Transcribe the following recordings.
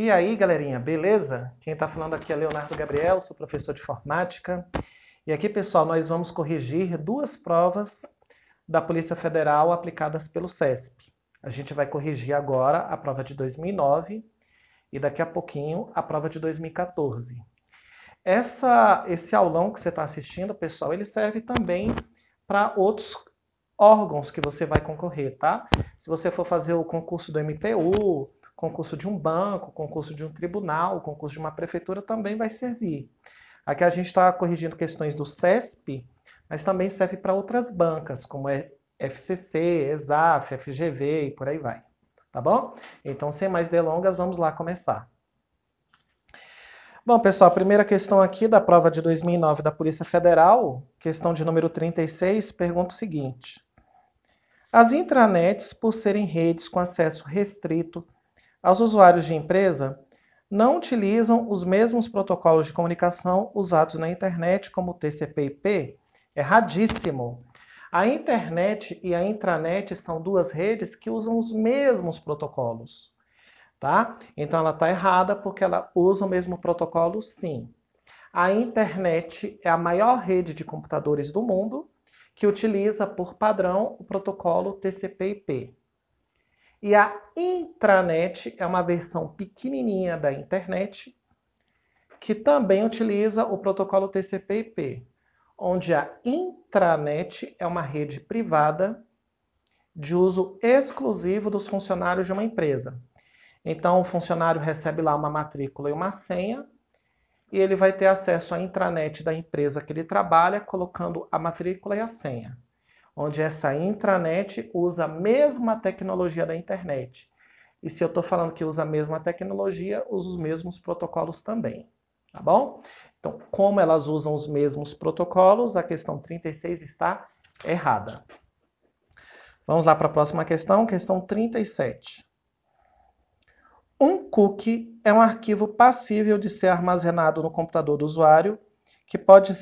E aí, galerinha, beleza? Quem está falando aqui é Leonardo Gabriel, sou professor de informática. E aqui, pessoal, nós vamos corrigir duas provas da Polícia Federal aplicadas pelo CESP. A gente vai corrigir agora a prova de 2009 e daqui a pouquinho a prova de 2014. Esse aulão que você está assistindo, pessoal, ele serve também para outros órgãos que você vai concorrer, tá? Se você for fazer o concurso do MPU, concurso de um banco, concurso de um tribunal, concurso de uma prefeitura, também vai servir. Aqui a gente está corrigindo questões do CESP, mas também serve para outras bancas, como é FCC, ESAF, FGV e por aí vai. Tá bom? Então, sem mais delongas, vamos lá começar. Bom, pessoal, a primeira questão aqui da prova de 2009 da Polícia Federal, questão de número 36, pergunta o seguinte: as intranets, por serem redes com acesso restrito aos usuários de empresa, não utilizam os mesmos protocolos de comunicação usados na internet, como TCP/IP? Erradíssimo. A internet e a intranet são duas redes que usam os mesmos protocolos, tá? Então ela está errada porque ela usa o mesmo protocolo, sim. A internet é a maior rede de computadores do mundo que utiliza por padrão o protocolo TCP/IP. E a intranet é uma versão pequenininha da internet que também utiliza o protocolo TCP/IP, onde a intranet é uma rede privada de uso exclusivo dos funcionários de uma empresa. Então, o funcionário recebe lá uma matrícula e uma senha, e ele vai ter acesso à intranet da empresa que ele trabalha, colocando a matrícula e a senha, onde essa intranet usa a mesma tecnologia da internet. E se eu estou falando que usa a mesma tecnologia, usa os mesmos protocolos também, tá bom? Então, como elas usam os mesmos protocolos, a questão 36 está errada. Vamos lá para a próxima questão 37. Um cookie é um arquivo passível de ser armazenado no computador do usuário, que pode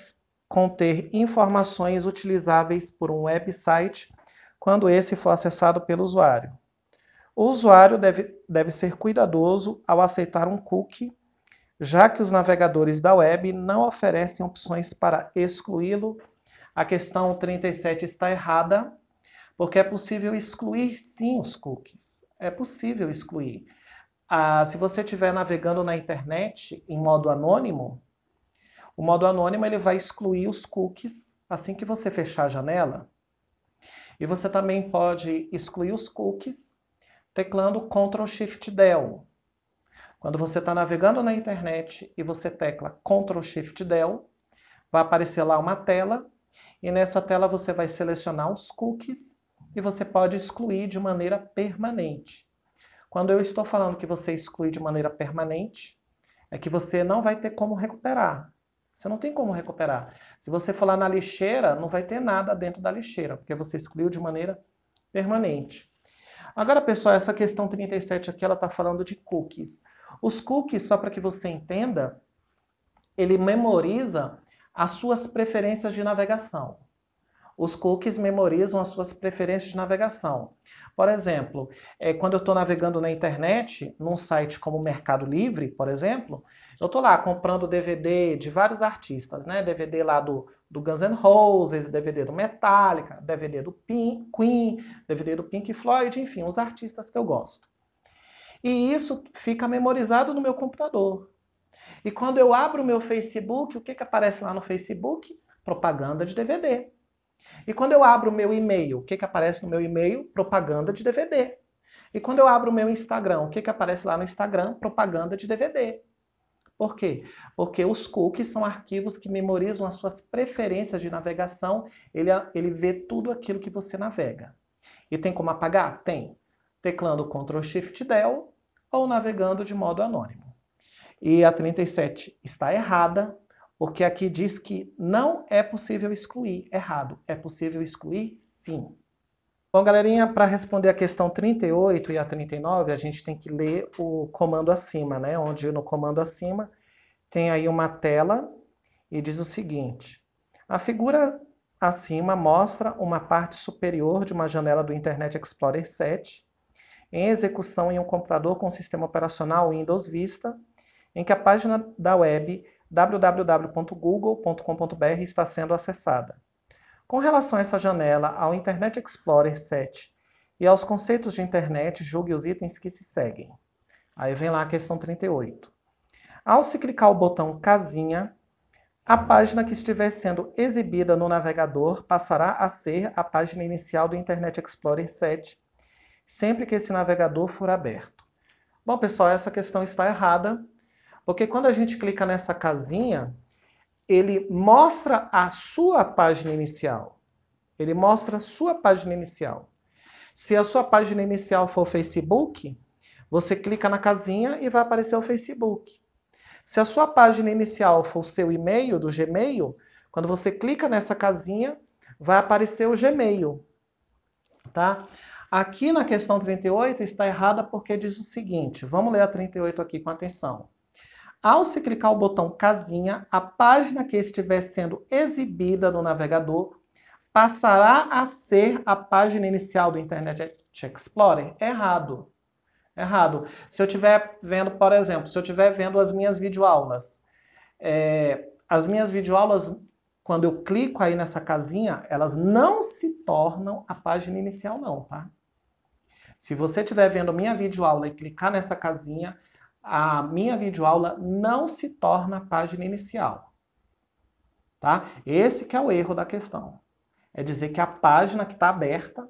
conter informações utilizáveis por um website quando esse for acessado pelo usuário. O usuário deve ser cuidadoso ao aceitar um cookie, já que os navegadores da web não oferecem opções para excluí-lo. A questão 37 está errada, porque é possível excluir sim os cookies. É possível excluir. Se você estiver navegando na internet em modo anônimo, o modo anônimo ele vai excluir os cookies assim que você fechar a janela. E você também pode excluir os cookies teclando Ctrl Shift Del. Quando você está navegando na internet e você tecla Ctrl Shift Del, vai aparecer lá uma tela, e nessa tela você vai selecionar os cookies e você pode excluir de maneira permanente. Quando eu estou falando que você exclui de maneira permanente, é que você não vai ter como recuperar. Você não tem como recuperar. Se você for lá na lixeira, não vai ter nada dentro da lixeira, porque você excluiu de maneira permanente. Agora, pessoal, essa questão 37 aqui, ela está falando de cookies. Os cookies, só para que você entenda, ele memoriza as suas preferências de navegação. Os cookies memorizam as suas preferências de navegação. Por exemplo, quando eu estou navegando na internet, num site como Mercado Livre, por exemplo, eu estou lá comprando DVD de vários artistas, né? DVD lá do Guns N' Roses, DVD do Metallica, DVD do Queen, DVD do Pink Floyd, enfim, os artistas que eu gosto. E isso fica memorizado no meu computador. E quando eu abro o meu Facebook, o que aparece lá no Facebook? Propaganda de DVD. E quando eu abro o meu e-mail, o que aparece no meu e-mail? Propaganda de DVD. E quando eu abro o meu Instagram, o que aparece lá no Instagram? Propaganda de DVD. Por quê? Porque os cookies são arquivos que memorizam as suas preferências de navegação, ele vê tudo aquilo que você navega. E tem como apagar? Tem. Teclando Ctrl Shift Del ou navegando de modo anônimo. E a 37 está errada, porque aqui diz que não é possível excluir. Errado. É possível excluir, sim. Bom, galerinha, para responder a questão 38 e a 39, a gente tem que ler o comando acima, né? Onde no comando acima tem aí uma tela e diz o seguinte: a figura acima mostra uma parte superior de uma janela do Internet Explorer 7 em execução em um computador com sistema operacional Windows Vista, em que a página da web www.google.com.br está sendo acessada. Com relação a essa janela, ao Internet Explorer 7 e aos conceitos de internet, julgue os itens que se seguem. Aí vem lá a questão 38. Ao se clicar o botão casinha, a página que estiver sendo exibida no navegador passará a ser a página inicial do Internet Explorer 7, sempre que esse navegador for aberto. Bom, pessoal, essa questão está errada, porque quando a gente clica nessa casinha, ele mostra a sua página inicial. Ele mostra a sua página inicial. Se a sua página inicial for o Facebook, você clica na casinha e vai aparecer o Facebook. Se a sua página inicial for o seu e-mail do Gmail, quando você clica nessa casinha, vai aparecer o Gmail. Tá? Aqui na questão 38 está errada porque diz o seguinte, vamos ler a 38 aqui com atenção. Ao se clicar o botão casinha, a página que estiver sendo exibida no navegador passará a ser a página inicial do Internet Explorer? Errado. Errado. Se eu estiver vendo, por exemplo, se eu estiver vendo as minhas videoaulas, quando eu clico aí nessa casinha, elas não se tornam a página inicial não, tá? Se você estiver vendo minha videoaula e clicar nessa casinha, a minha videoaula não se torna a página inicial. Tá? Esse que é o erro da questão. É dizer que a página que está aberta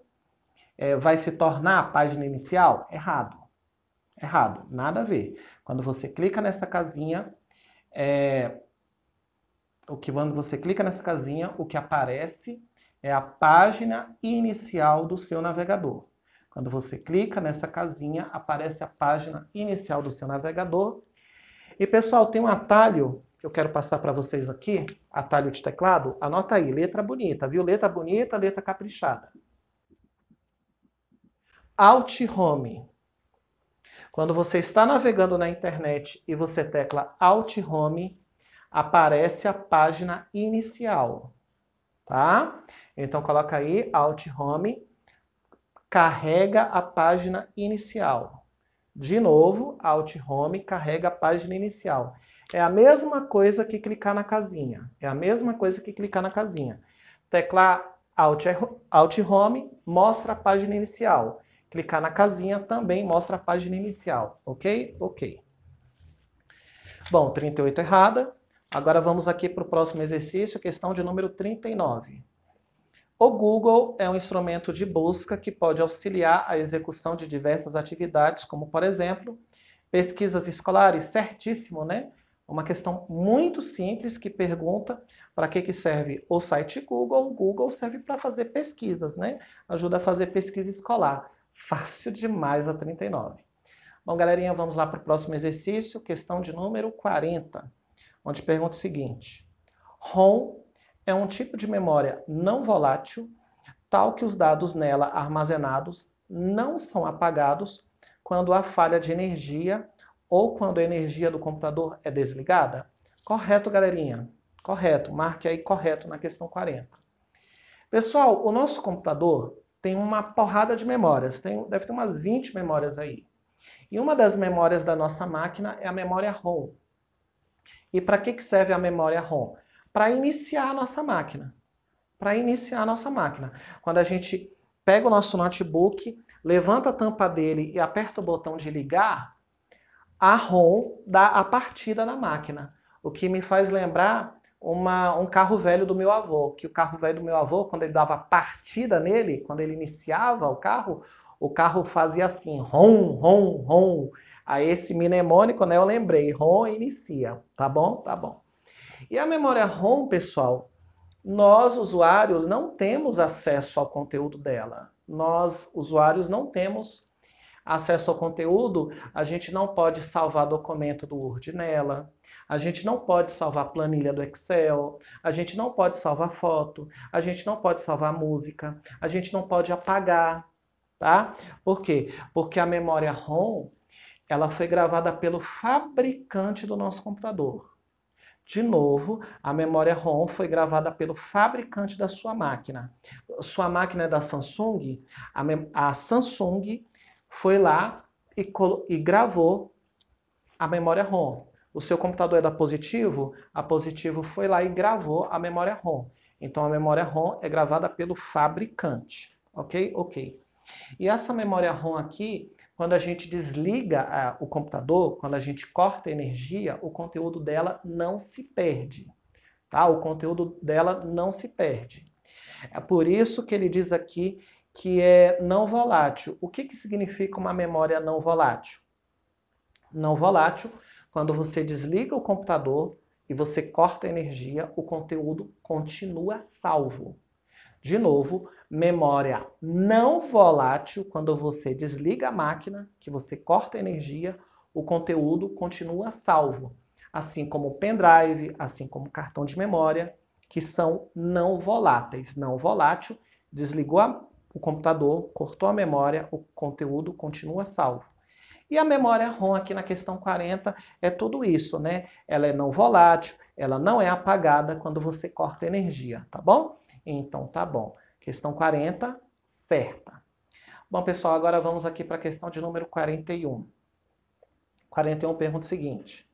vai se tornar a página inicial? Errado. Errado. Nada a ver. Quando você clica nessa casinha, quando você clica nessa casinha, o que aparece é a página inicial do seu navegador. Quando você clica nessa casinha, aparece a página inicial do seu navegador. E, pessoal, tem um atalho que eu quero passar para vocês aqui, atalho de teclado. Anota aí, letra bonita, viu? Letra bonita, letra caprichada. Alt Home. Quando você está navegando na internet e você tecla Alt Home, aparece a página inicial, tá? Então, coloca aí, Alt Home, carrega a página inicial. De novo, Alt Home, carrega a página inicial. É a mesma coisa que clicar na casinha. É a mesma coisa que clicar na casinha. Teclar Alt Home, mostra a página inicial. Clicar na casinha também mostra a página inicial. Ok? Ok. Bom, 38 errada. Agora vamos aqui para o próximo exercício, questão de número 39. O Google é um instrumento de busca que pode auxiliar a execução de diversas atividades, como, por exemplo, pesquisas escolares. Certíssimo, né? Uma questão muito simples que pergunta para que serve o site Google. O Google serve para fazer pesquisas, né? Ajuda a fazer pesquisa escolar. Fácil demais a 39. Bom, galerinha, vamos lá para o próximo exercício, questão de número 40, onde pergunta o seguinte. ROM é um tipo de memória não volátil, tal que os dados nela armazenados não são apagados quando há falha de energia ou quando a energia do computador é desligada? Correto, galerinha? Correto. Marque aí correto na questão 40. Pessoal, o nosso computador tem uma porrada de memórias. Deve ter umas 20 memórias aí. E uma das memórias da nossa máquina é a memória ROM. E para que serve a memória ROM? Para iniciar a nossa máquina. Para iniciar a nossa máquina. Quando a gente pega o nosso notebook, levanta a tampa dele e aperta o botão de ligar, a ROM dá a partida na máquina. O que me faz lembrar um carro velho do meu avô. Que o carro velho do meu avô, quando ele dava partida nele, quando ele iniciava o carro fazia assim, rom, rom, rom. Aí esse mnemônico, né, eu lembrei, ROM inicia. Tá bom? Tá bom. E a memória ROM, pessoal, nós, usuários, não temos acesso ao conteúdo dela. Nós, usuários, não temos acesso ao conteúdo, a gente não pode salvar documento do Word nela, a gente não pode salvar planilha do Excel, a gente não pode salvar foto, a gente não pode salvar música, a gente não pode apagar, tá? Por quê? Porque a memória ROM, ela foi gravada pelo fabricante do nosso computador. De novo, a memória ROM foi gravada pelo fabricante da sua máquina. Sua máquina é da Samsung? A Samsung foi lá e gravou a memória ROM. O seu computador é da Positivo, a Positivo foi lá e gravou a memória ROM. Então a memória ROM é gravada pelo fabricante, ok? Ok. E essa memória ROM aqui, quando a gente desliga o computador, quando a gente corta a energia, o conteúdo dela não se perde, tá? O conteúdo dela não se perde. É por isso que ele diz aqui que é não volátil. O que significa uma memória não volátil? Não volátil, quando você desliga o computador e você corta a energia, o conteúdo continua salvo. De novo, memória não volátil, quando você desliga a máquina, que você corta a energia, o conteúdo continua salvo. Assim como o pendrive, assim como o cartão de memória, que são não voláteis. Não volátil, desligou o computador, cortou a memória, o conteúdo continua salvo. E a memória ROM aqui na questão 40 é tudo isso, né? Ela é não volátil, ela não é apagada quando você corta energia, tá bom? Então tá bom. Questão 40, certa. Bom, pessoal, agora vamos aqui para a questão de número 41. 41 pergunta o seguinte: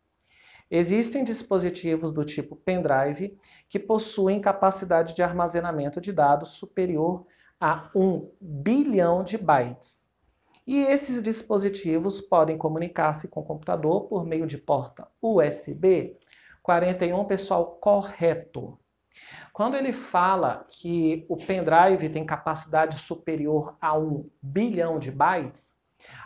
existem dispositivos do tipo pendrive que possuem capacidade de armazenamento de dados superior a 1 bilhão de bytes. E esses dispositivos podem comunicar-se com o computador por meio de porta USB. 41, pessoal, correto. Quando ele fala que o pendrive tem capacidade superior a 1 bilhão de bytes,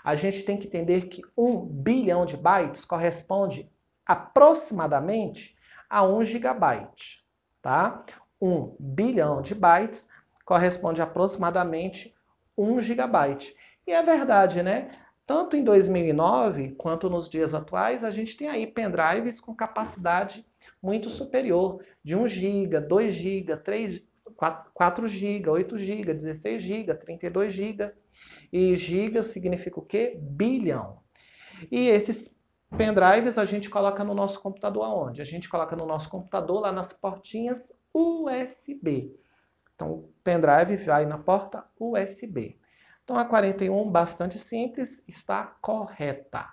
a gente tem que entender que 1 bilhão de bytes corresponde aproximadamente a 1 gigabyte, tá? 1 bilhão de bytes corresponde aproximadamente 1 gigabyte. E é verdade, né? Tanto em 2009 quanto nos dias atuais, a gente tem aí pendrives com capacidade muito superior, de 1 GB, 2 GB, 3, 4 GB, 8 GB, 16 GB, 32 GB. E giga significa o quê? Bilhão. E esses pendrives a gente coloca no nosso computador aonde? A gente coloca no nosso computador lá nas portinhas USB. Então, o pendrive vai na porta USB. Então, a 41, bastante simples, está correta.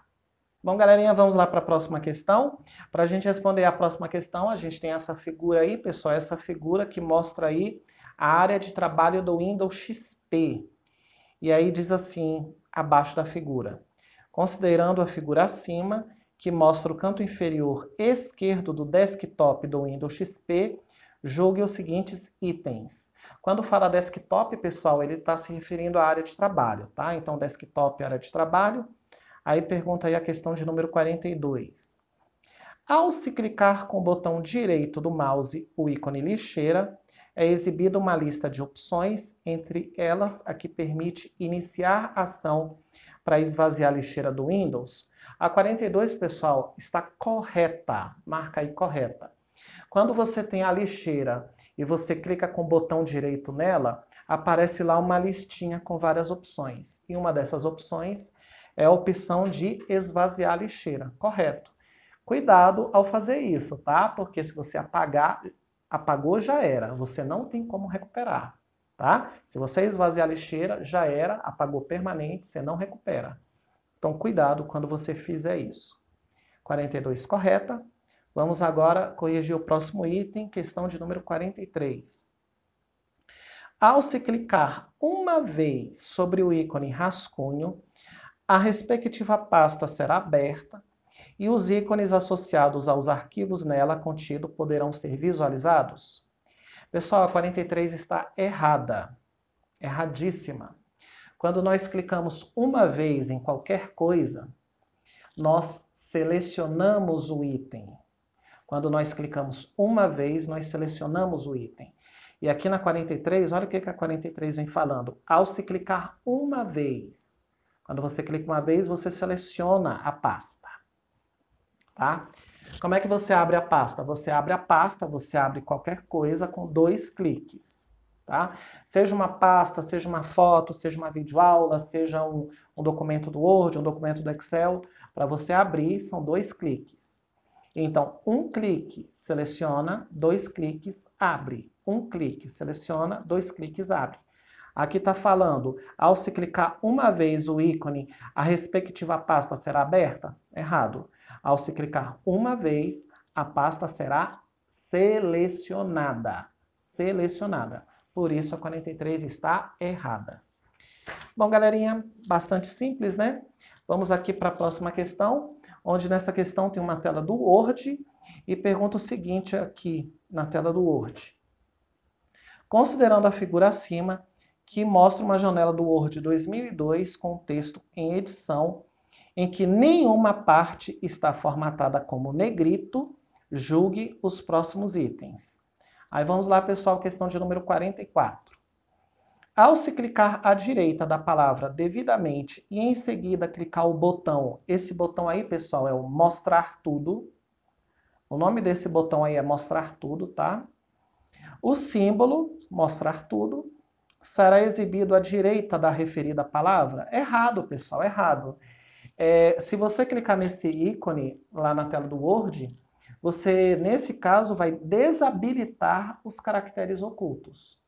Bom, galerinha, vamos lá para a próxima questão. Para a gente responder a próxima questão, a gente tem essa figura aí, pessoal, essa figura que mostra aí a área de trabalho do Windows XP. E aí diz assim, abaixo da figura: considerando a figura acima, que mostra o canto inferior esquerdo do desktop do Windows XP, julgue os seguintes itens. Quando fala desktop, pessoal, ele está se referindo à área de trabalho, tá? Então, desktop, área de trabalho. Aí pergunta aí a questão de número 42. Ao se clicar com o botão direito do mouse, o ícone lixeira, é exibida uma lista de opções, entre elas a que permite iniciar a ação para esvaziar a lixeira do Windows. A 42, pessoal, está correta. Marca aí correta. Quando você tem a lixeira e você clica com o botão direito nela, aparece lá uma listinha com várias opções. E uma dessas opções é a opção de esvaziar a lixeira. Correto. Cuidado ao fazer isso, tá? Porque se você apagar, apagou, já era. Você não tem como recuperar, tá? Se você esvaziar a lixeira, já era, apagou permanente, você não recupera. Então, cuidado quando você fizer isso. 42 correta. Vamos agora corrigir o próximo item, questão de número 43. Ao se clicar uma vez sobre o ícone rascunho, a respectiva pasta será aberta e os ícones associados aos arquivos nela contidos poderão ser visualizados? Pessoal, a 43 está errada. Erradíssima. Quando nós clicamos uma vez em qualquer coisa, nós selecionamos o item. Quando nós clicamos uma vez, nós selecionamos o item. E aqui na 43, olha o que a 43 vem falando. Ao se clicar uma vez, quando você clica uma vez, você seleciona a pasta. Tá? Como é que você abre a pasta? Você abre a pasta, você abre qualquer coisa com 2 cliques. Tá? Seja uma pasta, seja uma foto, seja uma videoaula, seja um documento do Word, um documento do Excel, para você abrir são 2 cliques. Então, um clique seleciona, 2 cliques abre. Um clique seleciona, 2 cliques abre. Aqui está falando, ao se clicar uma vez o ícone, a respectiva pasta será aberta? Errado. Ao se clicar uma vez, a pasta será selecionada. Selecionada. Por isso a 43 está errada. Bom, galerinha, bastante simples, né? Vamos aqui para a próxima questão, onde nessa questão tem uma tela do Word e pergunta o seguinte aqui na tela do Word. Considerando a figura acima, que mostra uma janela do Word 2002 com texto em edição, em que nenhuma parte está formatada como negrito, julgue os próximos itens. Aí vamos lá, pessoal, questão de número 44. Ao se clicar à direita da palavra devidamente e em seguida clicar o botão, esse botão aí, pessoal, é o mostrar tudo. O nome desse botão aí é mostrar tudo, tá? O símbolo, mostrar tudo, será exibido à direita da referida palavra? Errado, pessoal, errado. Se você clicar nesse ícone lá na tela do Word, você, nesse caso, vai desabilitar os caracteres ocultos.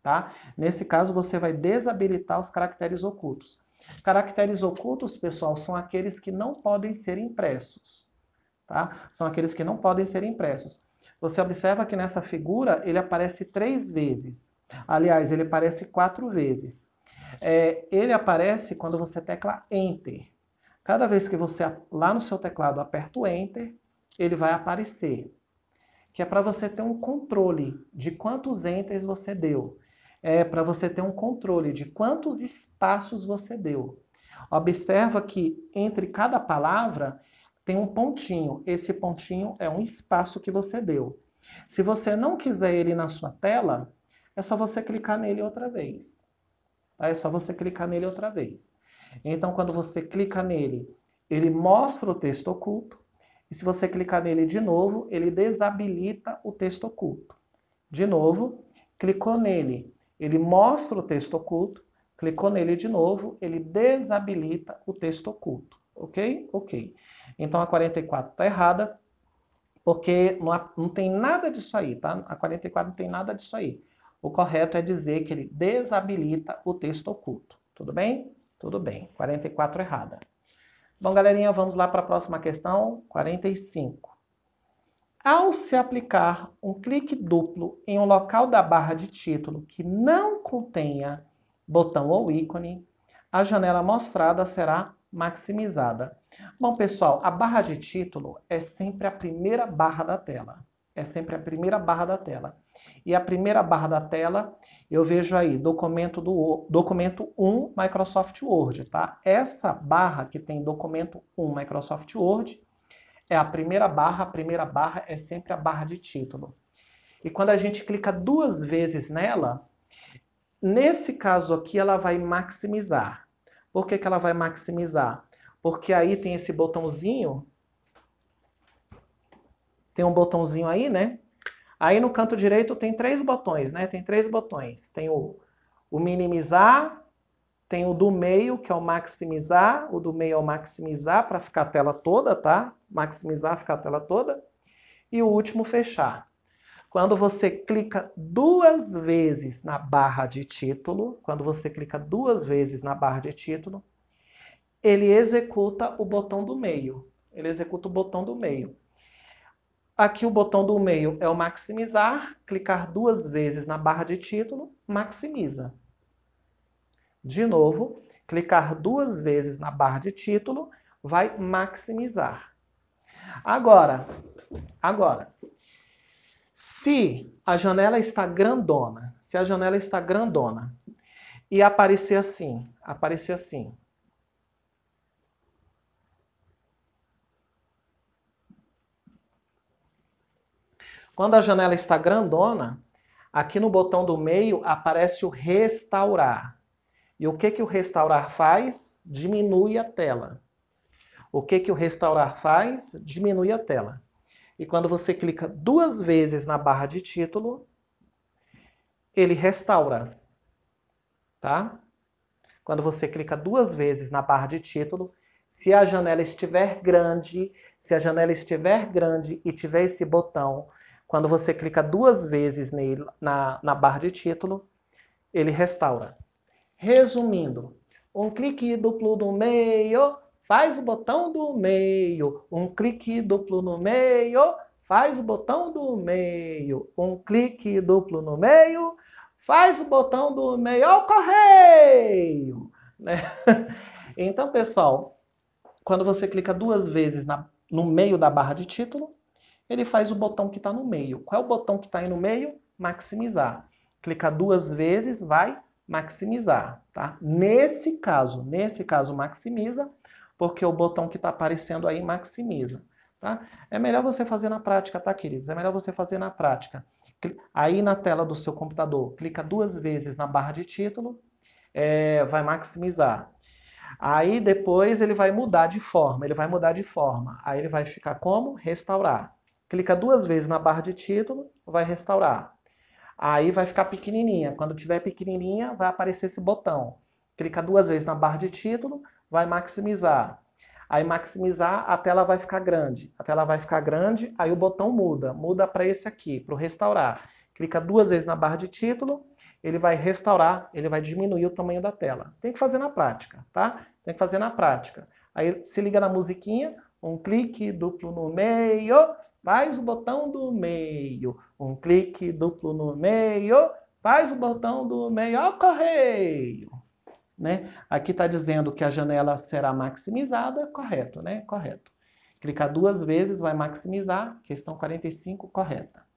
Tá? Nesse caso, você vai desabilitar os caracteres ocultos. Caracteres ocultos, pessoal, são aqueles que não podem ser impressos. Tá? São aqueles que não podem ser impressos. Você observa que nessa figura ele aparece 3 vezes. Aliás, ele aparece 4 vezes. Ele aparece quando você tecla Enter. Cada vez que você, lá no seu teclado, aperta o Enter, ele vai aparecer. Que é para você ter um controle de quantos Enters você deu. É para você ter um controle de quantos espaços você deu. Observa que entre cada palavra tem um pontinho. Esse pontinho é um espaço que você deu. Se você não quiser ele na sua tela, é só você clicar nele outra vez. Tá? É só você clicar nele outra vez. Então, quando você clica nele, ele mostra o texto oculto. E se você clicar nele de novo, ele desabilita o texto oculto. De novo, clicou nele, ele mostra o texto oculto. Clicou nele de novo, ele desabilita o texto oculto. Ok? Ok. Então a 44 está errada, porque não tem nada disso aí, tá? A 44 não tem nada disso aí. O correto é dizer que ele desabilita o texto oculto. Tudo bem? Tudo bem. 44 errada. Bom, galerinha, vamos lá para a próxima questão, 45. Ao se aplicar um clique duplo em um local da barra de título que não contenha botão ou ícone, a janela mostrada será maximizada. Bom, pessoal, a barra de título é sempre a primeira barra da tela. É sempre a primeira barra da tela. E a primeira barra da tela, eu vejo aí, documento 1, Microsoft Word, tá? Essa barra que tem documento 1, Microsoft Word, é a primeira barra é sempre a barra de título. E quando a gente clica 2 vezes nela, nesse caso aqui ela vai maximizar. Por que ela vai maximizar? Porque aí tem esse botãozinho, tem um botãozinho aí, né? Aí no canto direito tem 3 botões, né? Tem 3 botões. Tem o minimizar, tem o do meio, que é o maximizar. O do meio é o maximizar para ficar a tela toda, tá? Maximizar, ficar a tela toda. E o último, fechar. Quando você clica 2 vezes na barra de título, ele executa o botão do meio. Ele executa o botão do meio. Aqui o botão do meio é o maximizar. Clicar 2 vezes na barra de título, maximiza. De novo, clicar 2 vezes na barra de título, vai maximizar. Agora, se a janela está grandona, e aparecer assim, quando a janela está grandona, aqui no botão do meio aparece o restaurar. E o que o restaurar faz? Diminui a tela. O que o restaurar faz? Diminui a tela. E quando você clica 2 vezes na barra de título, ele restaura. Tá? Quando você clica 2 vezes na barra de título, se a janela estiver grande e tiver esse botão, quando você clica 2 vezes nele, na barra de título, ele restaura. Resumindo, um clique duplo no meio, faz o botão do meio. Um clique duplo no meio, faz o botão do meio. Um clique duplo no meio, faz o botão do meio ao correio. Né? Então, pessoal, quando você clica duas vezes no meio da barra de título, ele faz o botão que está no meio. Qual é o botão que está aí no meio? Maximizar. Clica duas vezes, vai maximizar, tá? Nesse caso, maximiza, porque o botão que está aparecendo aí maximiza, tá? É melhor você fazer na prática, tá, queridos? É melhor você fazer na prática. Aí na tela do seu computador, clica duas vezes na barra de título, vai maximizar. Aí depois ele vai mudar de forma, Aí ele vai ficar como? Restaurar. Clica duas vezes na barra de título, vai restaurar. Aí vai ficar pequenininha. Quando tiver pequenininha, vai aparecer esse botão. Clica duas vezes na barra de título, vai maximizar. Aí maximizar, a tela vai ficar grande. Aí o botão muda para esse aqui, para o restaurar. Clica duas vezes na barra de título, ele vai restaurar, ele vai diminuir o tamanho da tela. Tem que fazer na prática, tá? Tem que fazer na prática. Aí se liga na musiquinha, um clique duplo no meio, faz o botão do meio. Um clique duplo no meio, faz o botão do meio ao correio. Né? Aqui está dizendo que a janela será maximizada, correto, né? Correto. Clicar duas vezes vai maximizar, questão 45, correta.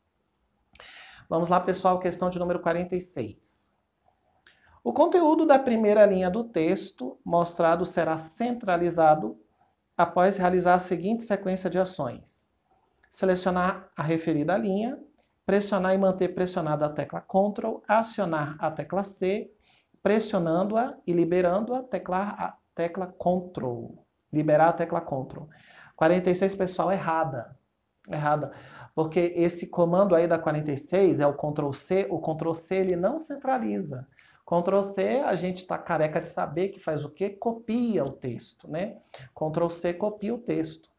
Vamos lá, pessoal, questão de número 46. O conteúdo da primeira linha do texto mostrado será centralizado após realizar a seguinte sequência de ações: selecionar a referida linha, pressionar e manter pressionada a tecla Ctrl, acionar a tecla C, pressionando-a e liberando a tecla Ctrl. Liberar a tecla Ctrl. 46, pessoal, errada. Errada. Porque esse comando aí da 46 é o Ctrl C. O Ctrl C ele não centraliza. Ctrl C a gente está careca de saber que faz o quê? Copia o texto, né? Ctrl C copia o texto.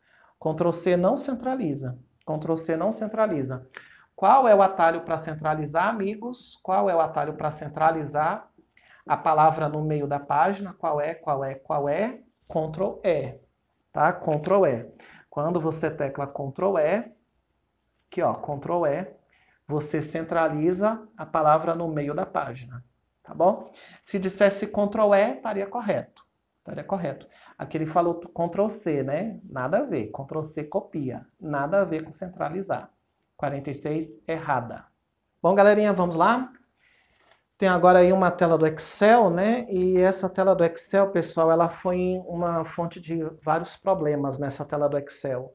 Ctrl C não centraliza. Ctrl C não centraliza. Qual é o atalho para centralizar, amigos? Qual é o atalho para centralizar a palavra no meio da página? Qual é? Ctrl E, tá? Ctrl E. Quando você tecla Ctrl E, aqui ó, Ctrl E, você centraliza a palavra no meio da página, tá bom? Se dissesse Ctrl E, estaria correto. Estaria correto. Aqui ele falou Ctrl C, né? Nada a ver. Ctrl C copia. Nada a ver com centralizar. 46, errada. Bom, galerinha, vamos lá? Tem agora aí uma tela do Excel, né? E essa tela do Excel, pessoal, ela foi uma fonte de vários problemas nessa tela do Excel.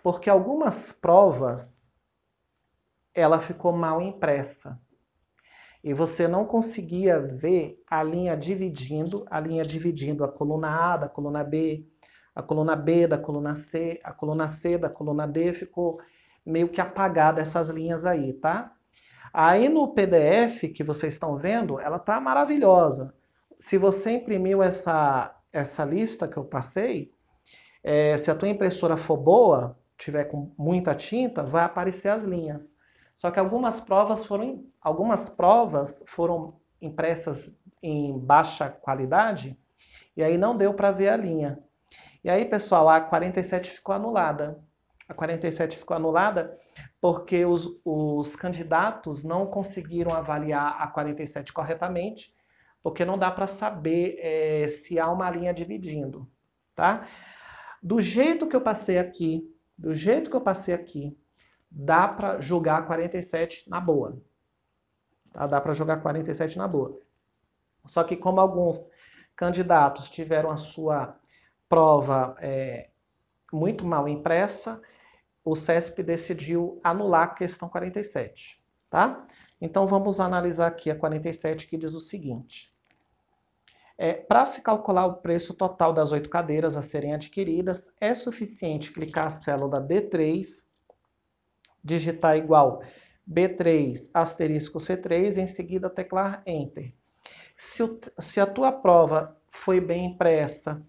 Porque algumas provas, ela ficou mal impressa. E você não conseguia ver a linha dividindo a coluna A da coluna B, a coluna B da coluna C, a coluna C da coluna D, ficou meio que apagada essas linhas aí, tá? Aí no PDF que vocês estão vendo, ela tá maravilhosa. Se você imprimiu essa lista que eu passei, se a tua impressora for boa, tiver com muita tinta, vai aparecer as linhas. Só que algumas provas foram impressas em baixa qualidade e aí não deu para ver a linha. E aí, pessoal, a 47 ficou anulada. A 47 ficou anulada porque os candidatos não conseguiram avaliar a 47 corretamente, porque não dá para saber se há uma linha dividindo, tá? Do jeito que eu passei aqui, dá para jogar 47 na boa. Tá? Dá para jogar 47 na boa. Só que como alguns candidatos tiveram a sua prova muito mal impressa, o CESP decidiu anular a questão 47. Tá? Então vamos analisar aqui a 47, que diz o seguinte. Para se calcular o preço total das 8 cadeiras a serem adquiridas, é suficiente clicar a célula D3, digitar igual B3 asterisco C3, em seguida teclar Enter. Se a tua prova foi bem impressa,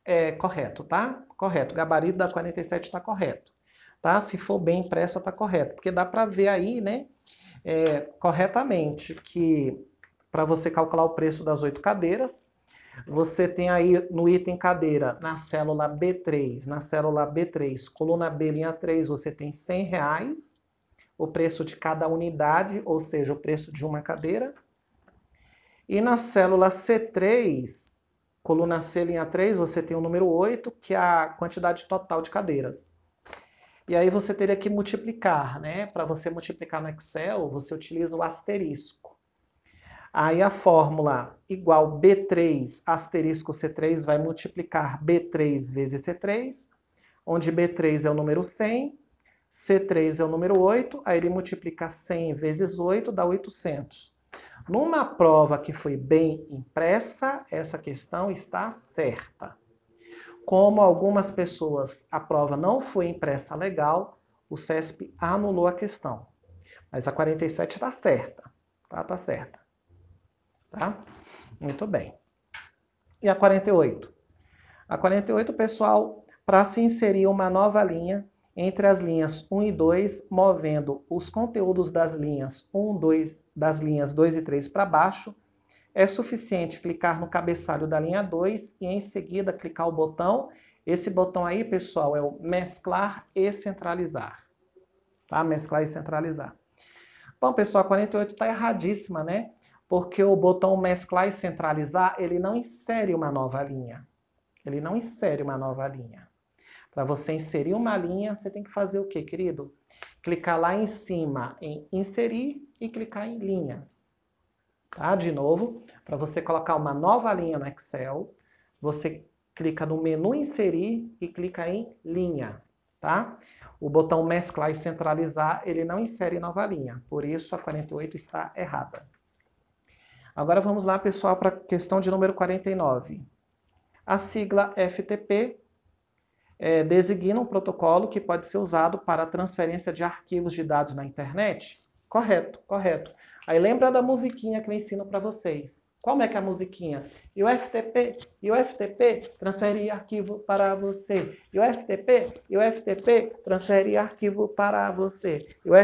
é correto, tá? Correto. O gabarito da 47 está correto. Tá? Se for bem impressa, está correto. Porque dá para ver aí, né, corretamente, que para você calcular o preço das 8 cadeiras. Você tem aí no item cadeira, na célula B3, coluna B, linha 3, você tem R$100, o preço de cada unidade, ou seja, o preço de uma cadeira. E na célula C3, coluna C, linha 3, você tem o número 8, que é a quantidade total de cadeiras. E aí você teria que multiplicar, né? Para você multiplicar no Excel, você utiliza o asterisco. Aí a fórmula igual B3 asterisco C3 vai multiplicar B3 vezes C3, onde B3 é o número 100, C3 é o número 8, aí ele multiplica 100 vezes 8, dá 800. Numa prova que foi bem impressa, essa questão está certa. Como algumas pessoas, a prova não foi impressa legal, o CESP anulou a questão. Mas a 47 está certa, tá? Tá certa. Tá? Muito bem. E a 48? A 48, pessoal, para se inserir uma nova linha entre as linhas 1 e 2, movendo os conteúdos das linhas 1, 2, das linhas 2 e 3 para baixo, é suficiente clicar no cabeçalho da linha 2 e em seguida clicar o botão. Esse botão aí, pessoal, é o mesclar e centralizar. Tá? Mesclar e centralizar. Bom, pessoal, a 48 está erradíssima, né? Porque o botão mesclar e centralizar, ele não insere uma nova linha. Ele não insere uma nova linha. Para você inserir uma linha, você tem que fazer o quê, querido? Clicar lá em cima em inserir e clicar em linhas. Tá? De novo, para você colocar uma nova linha no Excel, você clica no menu inserir e clica em linha. Tá? O botão mesclar e centralizar, ele não insere nova linha. Por isso, a 48 está errada. Agora vamos lá, pessoal, para a questão de número 49. A sigla FTP designa um protocolo que pode ser usado para a transferência de arquivos de dados na internet? Correto, correto. Aí lembra da musiquinha que eu ensino para vocês. Como é que é a musiquinha? E o FTP transfere arquivo para você. E o FTP transfere arquivo para você. E o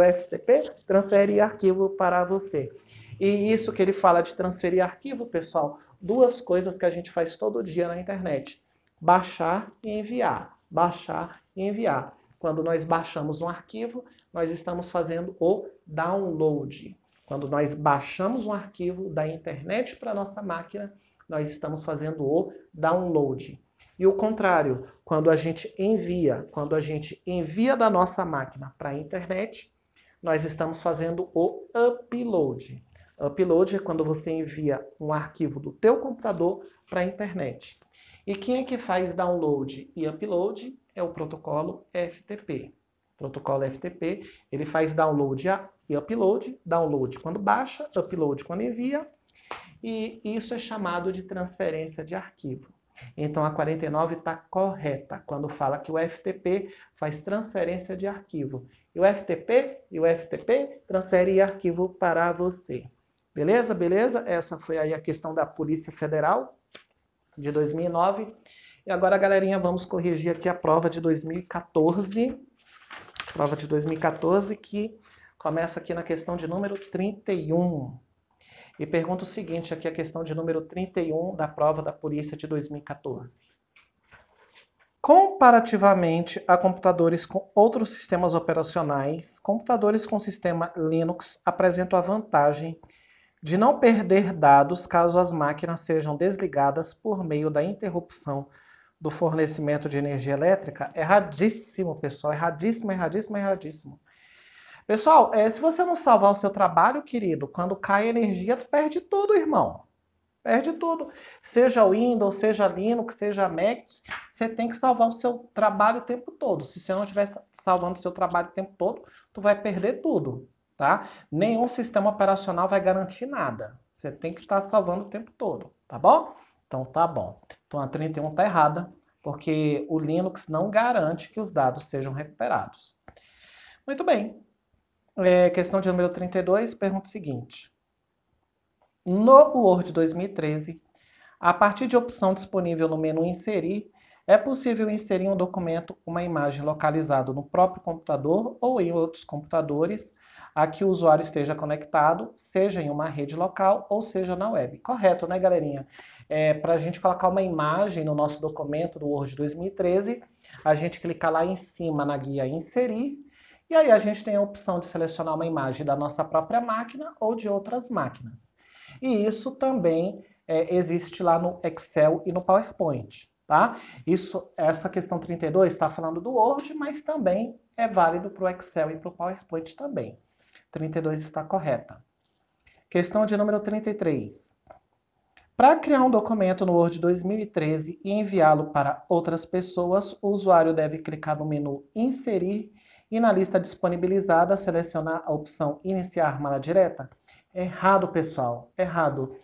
FTP transfere arquivo para você. E isso que ele fala de transferir arquivo, pessoal, duas coisas que a gente faz todo dia na internet. Baixar e enviar. Baixar e enviar. Quando nós baixamos um arquivo, nós estamos fazendo o download. Quando nós baixamos um arquivo da internet para a nossa máquina, nós estamos fazendo o download. E o contrário, quando a gente envia da nossa máquina para a internet, nós estamos fazendo o upload. Upload é quando você envia um arquivo do teu computador para a internet. E quem é que faz download e upload? É o protocolo FTP. O protocolo FTP, ele faz download e upload. Download quando baixa, upload quando envia. E isso é chamado de transferência de arquivo. Então a 49 está correta quando fala que o FTP faz transferência de arquivo. E o FTP transfere arquivo para você. Beleza? Beleza? Essa foi aí a questão da Polícia Federal de 2009. E agora, galerinha, vamos corrigir aqui a prova de 2014. Prova de 2014 que começa aqui na questão de número 31. E pergunta o seguinte, aqui a questão de número 31 da prova da Polícia de 2014. Comparativamente a computadores com outros sistemas operacionais, computadores com sistema Linux apresentam a vantagem de não perder dados caso as máquinas sejam desligadas por meio da interrupção do fornecimento de energia elétrica. Erradíssimo, pessoal. Erradíssimo, erradíssimo, erradíssimo. Pessoal, se você não salvar o seu trabalho, querido, quando cai a energia, tu perde tudo, irmão. Perde tudo. Seja Windows, seja Linux, seja Mac, você tem que salvar o seu trabalho o tempo todo. Se você não estiver salvando o seu trabalho o tempo todo, tu vai perder tudo. Tá? Nenhum sistema operacional vai garantir nada. Você tem que estar salvando o tempo todo, tá bom? Então tá bom. Então a 31 tá errada, porque o Linux não garante que os dados sejam recuperados. Muito bem. Questão de número 32, pergunta o seguinte. No Word 2013, a partir de opção disponível no menu Inserir, é possível inserir em um documento uma imagem localizada no próprio computador ou em outros computadores, a que o usuário esteja conectado, seja em uma rede local ou seja na web. Correto, né, galerinha? Para a gente colocar uma imagem no nosso documento do Word 2013, a gente clica lá em cima na guia Inserir, e aí a gente tem a opção de selecionar uma imagem da nossa própria máquina ou de outras máquinas. E isso também existe lá no Excel e no PowerPoint, tá? Essa questão 32 está falando do Word, mas também é válido para o Excel e para o PowerPoint também. 32 está correta. Questão de número 33. Para criar um documento no Word 2013 e enviá-lo para outras pessoas, o usuário deve clicar no menu Inserir e na lista disponibilizada selecionar a opção Iniciar mala direta? Errado, pessoal, errado.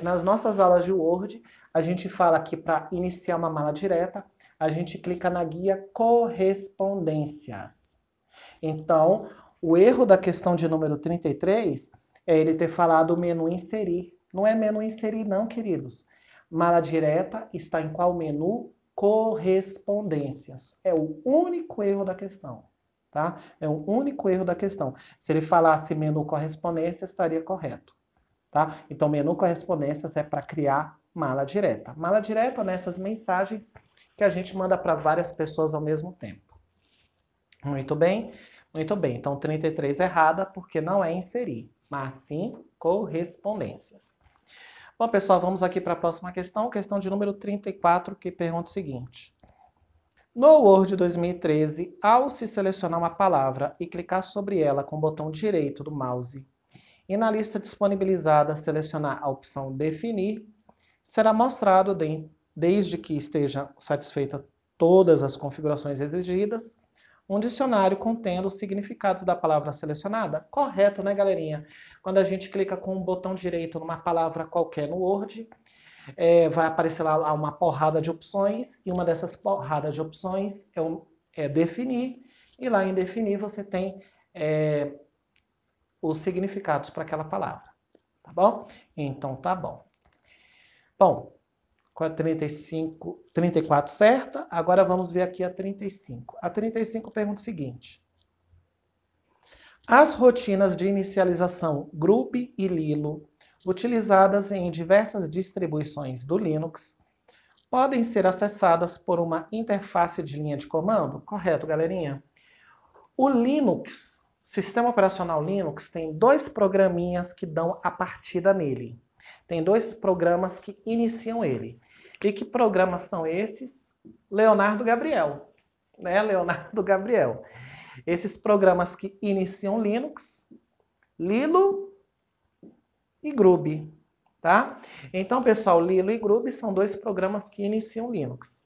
Nas nossas aulas de Word, a gente fala que para iniciar uma mala direta, a gente clica na guia Correspondências. Então, o erro da questão de número 33 é ele ter falado o menu Inserir. Não é menu Inserir não, queridos. Mala direta está em qual menu? Correspondências. É o único erro da questão, tá? É o único erro da questão. Se ele falasse menu correspondências, estaria correto, tá? Então, menu correspondências é para criar mala direta. Mala direta nessas mensagens que a gente manda para várias pessoas ao mesmo tempo. Muito bem, muito bem. Então, 33 errada, porque não é inserir, mas sim correspondências. Bom, pessoal, vamos aqui para a próxima questão, questão de número 34, que pergunta o seguinte. No Word 2013, ao se selecionar uma palavra e clicar sobre ela com o botão direito do mouse e na lista disponibilizada selecionar a opção Definir, será mostrado, desde que esteja satisfeita todas as configurações exigidas, um dicionário contendo os significados da palavra selecionada. Correto, né, galerinha? Quando a gente clica com o botão direito numa palavra qualquer no Word, vai aparecer lá uma porrada de opções, e uma dessas porradas de opções é definir, e lá em definir você tem os significados para aquela palavra, tá bom? Então tá bom. Bom, com a 34 certa, agora vamos ver aqui a 35. A 35 pergunta o seguinte. As rotinas de inicialização Grub e Lilo, utilizadas em diversas distribuições do Linux, podem ser acessadas por uma interface de linha de comando? Correto, galerinha? O Linux, sistema operacional Linux, tem dois programinhas que dão a partida nele. Tem dois programas que iniciam ele. E que programas são esses? Leonardo Gabriel, né? Leonardo Gabriel. Esses programas que iniciam Linux, Lilo e Grub, tá? Então, pessoal, Lilo e Grub são dois programas que iniciam Linux.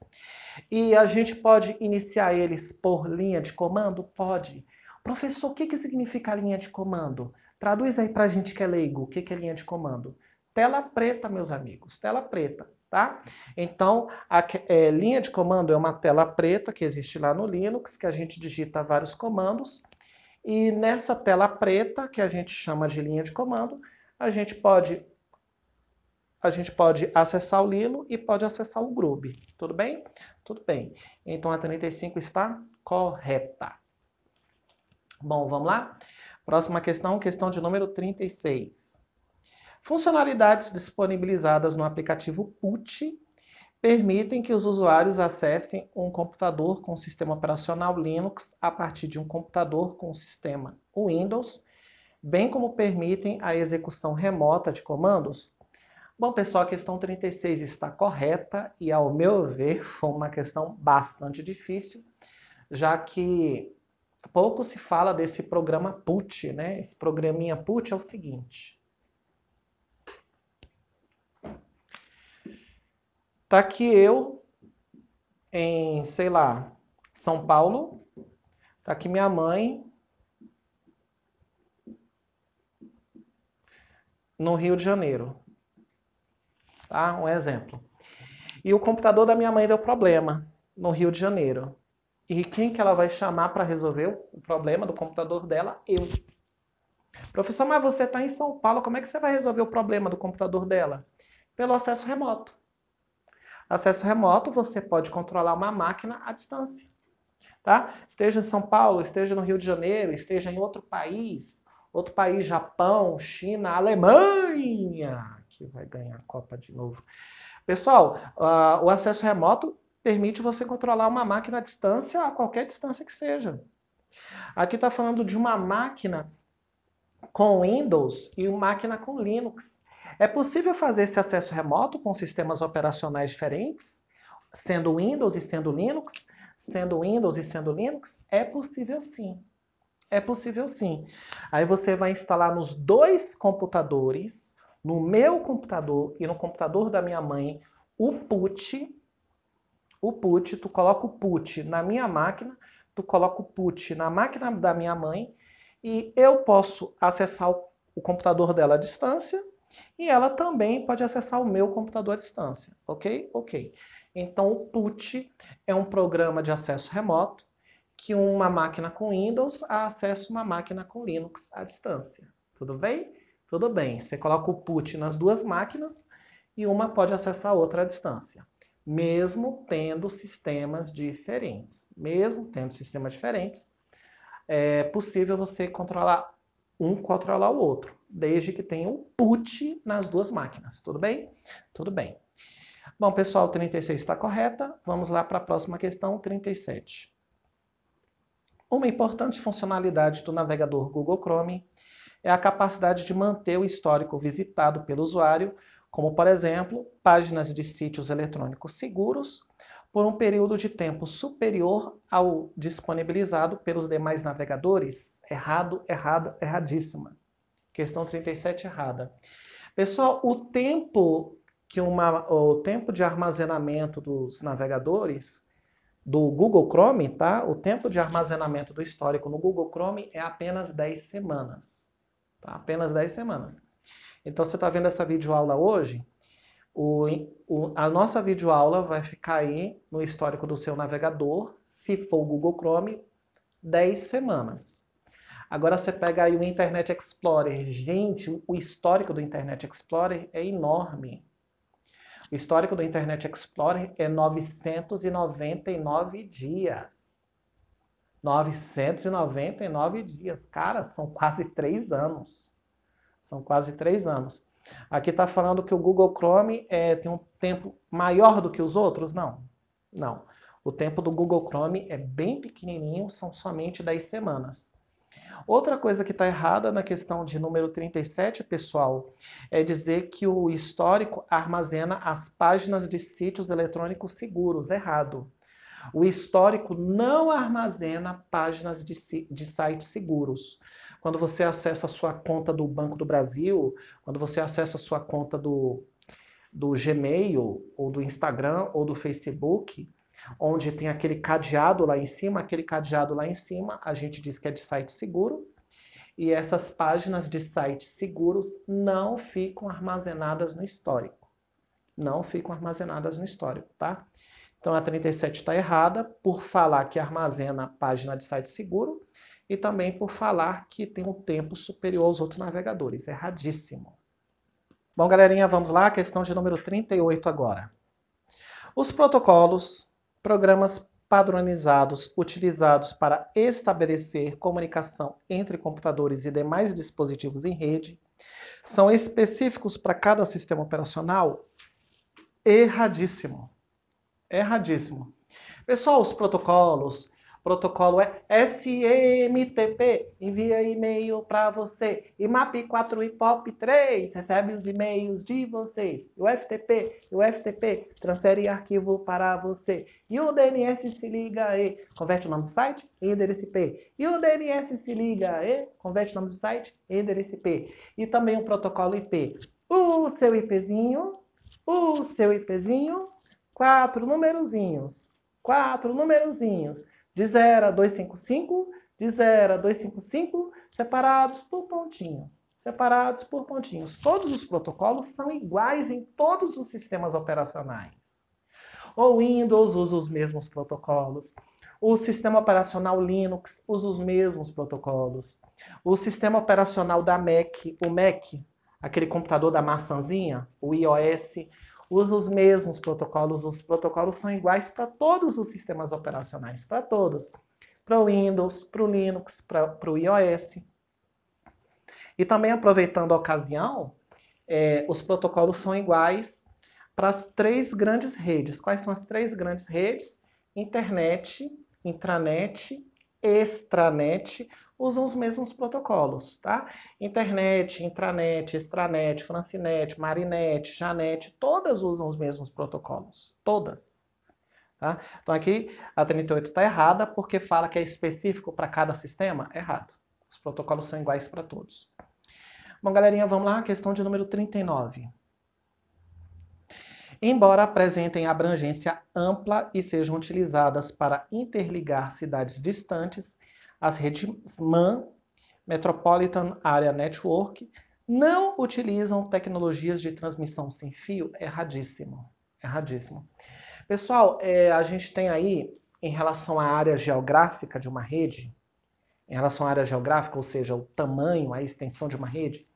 E a gente pode iniciar eles por linha de comando? Pode. Professor, o que significa linha de comando? Traduz aí pra gente que é leigo, o que é linha de comando? Tela preta, meus amigos, tela preta, tá? Então, linha de comando é uma tela preta que existe lá no Linux, que a gente digita vários comandos, e nessa tela preta, que a gente chama de linha de comando, a gente pode acessar o Lilo e pode acessar o Grub. Tudo bem? Tudo bem. Então a 35 está correta. Bom, vamos lá? Próxima questão, questão de número 36. Funcionalidades disponibilizadas no aplicativo PUT permitem que os usuários acessem um computador com sistema operacional Linux a partir de um computador com sistema Windows, bem como permitem a execução remota de comandos. Bom, pessoal, a questão 36 está correta e, ao meu ver, foi uma questão bastante difícil, já que pouco se fala desse programa PUT, né? Esse programinha PUT é o seguinte. Tá aqui eu em, sei lá, São Paulo. Tá aqui minha mãe no Rio de Janeiro. Tá? Um exemplo. E o computador da minha mãe deu problema no Rio de Janeiro. E quem que ela vai chamar para resolver o problema do computador dela? Eu. Professor, mas você está em São Paulo, como é que você vai resolver o problema do computador dela? Pelo acesso remoto. Acesso remoto, você pode controlar uma máquina à distância. tá? Esteja em São Paulo, esteja no Rio de Janeiro, esteja em outro país, Japão, China, Alemanha, que vai ganhar a Copa de novo. Pessoal, o acesso remoto permite você controlar uma máquina à distância, a qualquer distância que seja. Aqui está falando de uma máquina com Windows e uma máquina com Linux. É possível fazer esse acesso remoto com sistemas operacionais diferentes? Sendo Windows e sendo Linux? Sendo Windows e sendo Linux? É possível sim. É possível sim. Aí você vai instalar nos dois computadores, no meu computador e no computador da minha mãe, o PUT. Tu coloca o PUT na minha máquina, tu coloca o PUT na máquina da minha mãe e eu posso acessar o computador dela à distância e ela também pode acessar o meu computador à distância, ok? Ok. Então o PUT é um programa de acesso remoto que uma máquina com Windows acessa uma máquina com Linux à distância. Tudo bem? Tudo bem. Você coloca o PUT nas duas máquinas e uma pode acessar a outra à distância. Mesmo tendo sistemas diferentes. Mesmo tendo sistemas diferentes, é possível você controlar o outro, desde que tenha um PUT nas duas máquinas. Tudo bem? Tudo bem. Bom, pessoal, 36 está correta. Vamos lá para a próxima questão, 37. Uma importante funcionalidade do navegador Google Chrome é a capacidade de manter o histórico visitado pelo usuário, como, por exemplo, páginas de sítios eletrônicos seguros, por um período de tempo superior ao disponibilizado pelos demais navegadores? Errado, errado, erradíssima. Questão 37 errada. Pessoal, o tempo de armazenamento dos navegadores do Google Chrome, tá? O tempo de armazenamento do histórico no Google Chrome é apenas 10 semanas. Tá? Apenas 10 semanas. Então, você está vendo essa videoaula hoje? A nossa videoaula vai ficar aí no histórico do seu navegador, se for o Google Chrome, 10 semanas. Agora você pega aí o Internet Explorer. Gente, o histórico do Internet Explorer é enorme. O histórico do Internet Explorer é 999 dias. 999 dias. Cara, são quase 3 anos. São quase 3 anos. Aqui está falando que o Google Chrome tem um tempo maior do que os outros? Não. Não. O tempo do Google Chrome é bem pequenininho, são somente 10 semanas. Outra coisa que está errada na questão de número 37, pessoal, é dizer que o histórico armazena as páginas de sítios eletrônicos seguros. Errado. O histórico não armazena páginas de sites seguros. Quando você acessa a sua conta do Banco do Brasil, quando você acessa a sua conta do Gmail, ou do Instagram, ou do Facebook, onde tem aquele cadeado lá em cima, a gente diz que é de site seguro, e essas páginas de sites seguros não ficam armazenadas no histórico. Não ficam armazenadas no histórico, tá? Então a 37 está errada por falar que armazena página de site seguro e também por falar que tem um tempo superior aos outros navegadores. Erradíssimo. Bom, galerinha, vamos lá, questão de número 38 agora. Os protocolos, programas padronizados utilizados para estabelecer comunicação entre computadores e demais dispositivos em rede são específicos para cada sistema operacional? Erradíssimo. Erradíssimo. Pessoal, os protocolo é SMTP, envia e-mail para você. IMAP 4 e POP 3, recebe os e-mails de vocês. O FTP, transfere arquivo para você. E o DNS se liga aí, converte o nome do site em endereço IP. E o DNS se liga aí, converte o nome do site em endereço IP. E também o protocolo IP. O seu IPzinho, 4 numerozinhos, de 0 a 255, separados por pontinhos, Todos os protocolos são iguais em todos os sistemas operacionais. O Windows usa os mesmos protocolos. O sistema operacional Linux usa os mesmos protocolos. O sistema operacional da Mac, o Mac, aquele computador da maçãzinha, o iOS, usa os mesmos protocolos. Os protocolos são iguais para todos os sistemas operacionais, para todos. para o Windows, para o Linux, para o iOS. E também, aproveitando a ocasião, os protocolos são iguais para as três grandes redes. Quais são as três grandes redes? Internet, intranet, extranet, usam os mesmos protocolos, tá? Internet, intranet, extranet, Francinet, Marinet, Janet, todas usam os mesmos protocolos. Todas. Tá? Então aqui a 38 está errada porque fala que é específico para cada sistema. Errado. Os protocolos são iguais para todos. Bom, galerinha, vamos lá, questão de número 39. Embora apresentem abrangência ampla e sejam utilizadas para interligar cidades distantes, as redes MAN, Metropolitan Area Network, não utilizam tecnologias de transmissão sem fio. Erradíssimo. Erradíssimo. Pessoal, a gente tem aí, em relação à área geográfica de uma rede, em relação à área geográfica, ou seja, o tamanho, a extensão de uma rede,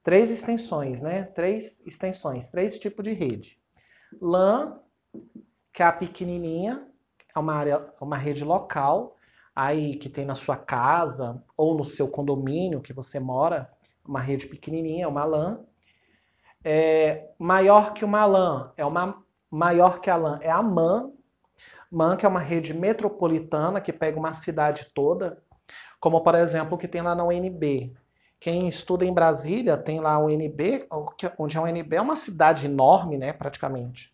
três extensões, né? Três extensões, três tipos de rede. LAN, que é a pequenininha, é uma rede local, aí que tem na sua casa ou no seu condomínio que você mora, uma rede pequenininha, uma LAN. Maior que uma LAN, maior que a LAN é a MAN. MAN, que é uma rede metropolitana que pega uma cidade toda, como por exemplo o que tem lá na UNB. Quem estuda em Brasília tem lá a UNB, onde a UNB é uma cidade enorme, né, praticamente.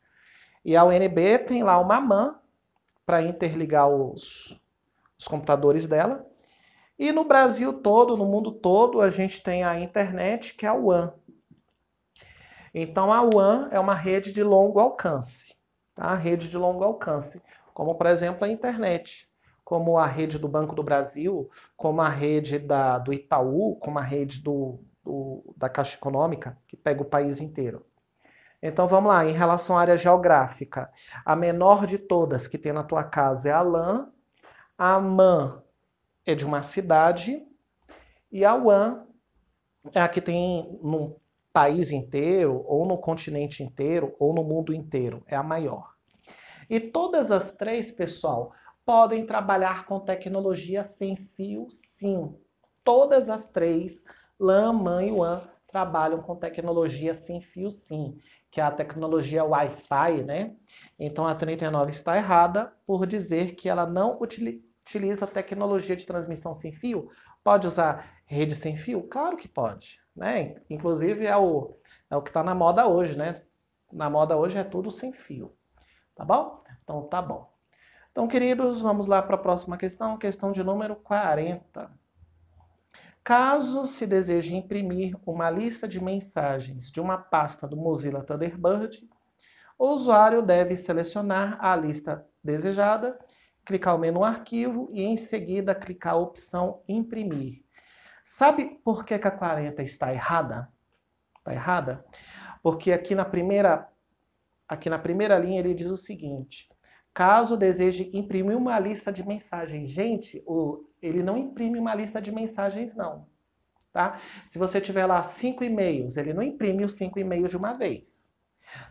E a UNB tem lá uma MAN para interligar os computadores dela. E no Brasil todo, no mundo todo, a gente tem a internet, que é a WAN. Então a WAN é uma rede de longo alcance, tá? Rede de longo alcance, como por exemplo a internet, como a rede do Banco do Brasil, como a rede do Itaú, como a rede da Caixa Econômica, que pega o país inteiro. Então vamos lá, em relação à área geográfica, a menor de todas que tem na tua casa é a LAN, a MAN é de uma cidade e a WAN é a que tem no país inteiro, ou no continente inteiro, ou no mundo inteiro, é a maior. E todas as três, pessoal, podem trabalhar com tecnologia sem fio, sim. Todas as três, LAN, MAN e WAN, trabalham com tecnologia sem fio, sim, que é a tecnologia Wi-Fi, né? Então a 39 está errada por dizer que ela não utiliza tecnologia de transmissão sem fio. Pode usar rede sem fio? Claro que pode, né? Inclusive é o que está na moda hoje, né? Na moda hoje é tudo sem fio, tá bom? Então tá bom. Então, queridos, vamos lá para a próxima questão, questão de número 40. Caso se deseje imprimir uma lista de mensagens de uma pasta do Mozilla Thunderbird, o usuário deve selecionar a lista desejada, clicar o menu Arquivo e em seguida clicar a opção Imprimir. Sabe por que a 40 está errada? Está errada? Porque aqui na primeira linha ele diz o seguinte: caso deseje imprimir uma lista de mensagens. Gente, ele não imprime uma lista de mensagens, não. Tá? Se você tiver lá 5 e-mails, ele não imprime os 5 e-mails de uma vez.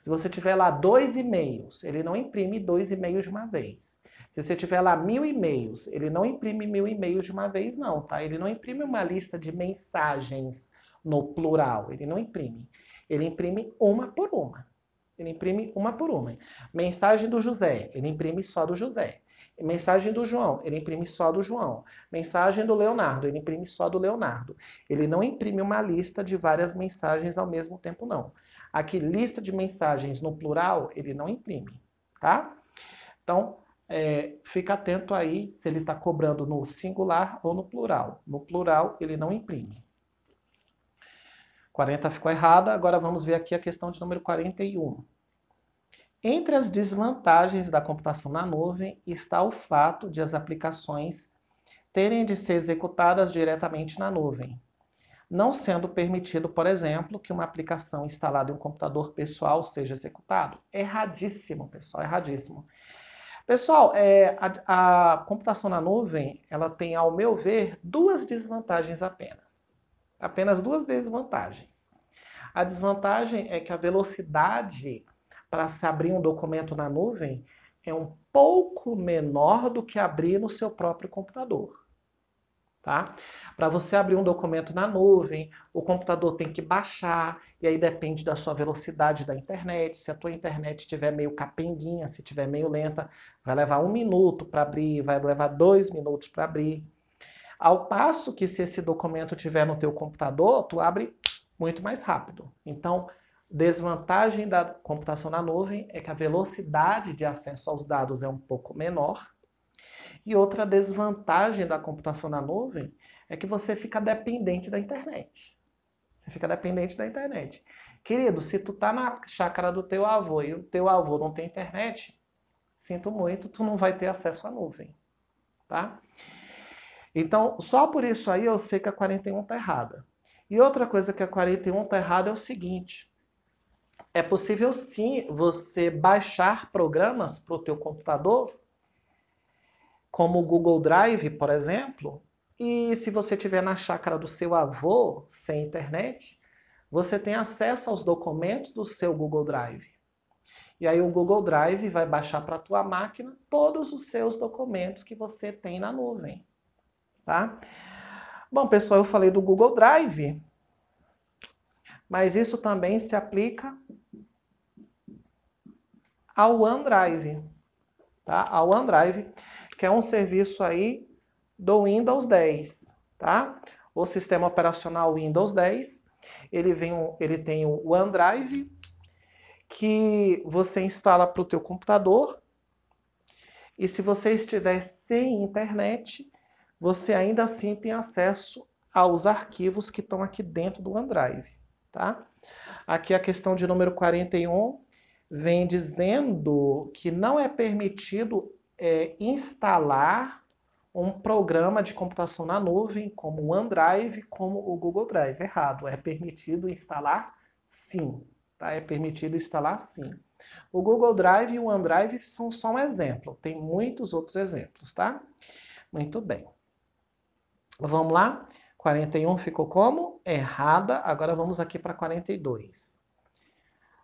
Se você tiver lá 2 e-mails, ele não imprime 2 e-mails de uma vez. Se você tiver lá 1000 e-mails, ele não imprime 1000 e-mails de uma vez, não, tá? Ele não imprime uma lista de mensagens no plural. Ele não imprime. Ele imprime uma por uma. Ele imprime uma por uma. Mensagem do José, ele imprime só do José. Mensagem do João, ele imprime só do João. Mensagem do Leonardo, ele imprime só do Leonardo. Ele não imprime uma lista de várias mensagens ao mesmo tempo, não. Aqui, lista de mensagens no plural, ele não imprime, tá? Então, fica atento aí se ele está cobrando no singular ou no plural. No plural, ele não imprime. 40 ficou errada, agora vamos ver aqui a questão de número 41. Entre as desvantagens da computação na nuvem está o fato de as aplicações terem de ser executadas diretamente na nuvem, não sendo permitido, por exemplo, que uma aplicação instalada em um computador pessoal seja executado. Erradíssimo, pessoal, erradíssimo. Pessoal, a computação na nuvem, ela tem, ao meu ver, duas desvantagens apenas. Apenas duas desvantagens. A desvantagem é que a velocidade para se abrir um documento na nuvem é um pouco menor do que abrir no seu próprio computador. Tá? Para você abrir um documento na nuvem, o computador tem que baixar, e aí depende da sua velocidade da internet. Se a tua internet estiver meio capenguinha, se estiver meio lenta, vai levar 1 minuto para abrir, vai levar 2 minutos para abrir. Ao passo que se esse documento estiver no teu computador, tu abre muito mais rápido. Então, desvantagem da computação na nuvem é que a velocidade de acesso aos dados é um pouco menor. E outra desvantagem da computação na nuvem é que você fica dependente da internet. Você fica dependente da internet. Querido, se tu tá na chácara do teu avô e o teu avô não tem internet, sinto muito, tu não vai ter acesso à nuvem, tá? Então, só por isso aí eu sei que a 41 tá errada. E outra coisa que a 41 tá errada é o seguinte: é possível sim você baixar programas para o teu computador, como o Google Drive, por exemplo, e se você estiver na chácara do seu avô, sem internet, você tem acesso aos documentos do seu Google Drive. E aí o Google Drive vai baixar para a tua máquina todos os seus documentos que você tem na nuvem, tá? Bom, pessoal, eu falei do Google Drive, mas isso também se aplica ao OneDrive, tá? Ao OneDrive, que é um serviço aí do Windows 10, tá? O sistema operacional Windows 10, ele tem o OneDrive, que você instala para o teu computador, e se você estiver sem internet, você ainda assim tem acesso aos arquivos que estão aqui dentro do OneDrive, tá? Aqui a questão de número 41 vem dizendo que não é permitido instalar um programa de computação na nuvem, como o OneDrive, como o Google Drive. Errado, é permitido instalar sim, tá? É permitido instalar sim. O Google Drive e o OneDrive são só um exemplo, tem muitos outros exemplos, tá? Muito bem. Vamos lá? 41 ficou como? Errada. Agora vamos aqui para 42.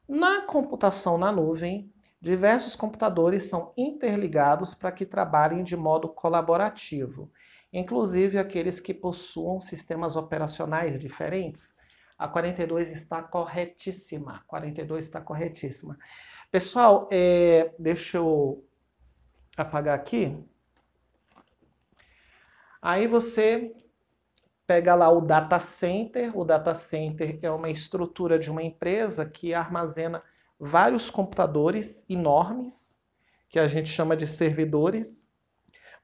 Na computação na nuvem, diversos computadores são interligados para que trabalhem de modo colaborativo, inclusive aqueles que possuam sistemas operacionais diferentes. A 42 está corretíssima. 42 está corretíssima. Pessoal, deixa eu apagar aqui. Aí você pega lá o data center. O data center é uma estrutura de uma empresa que armazena vários computadores enormes, que a gente chama de servidores,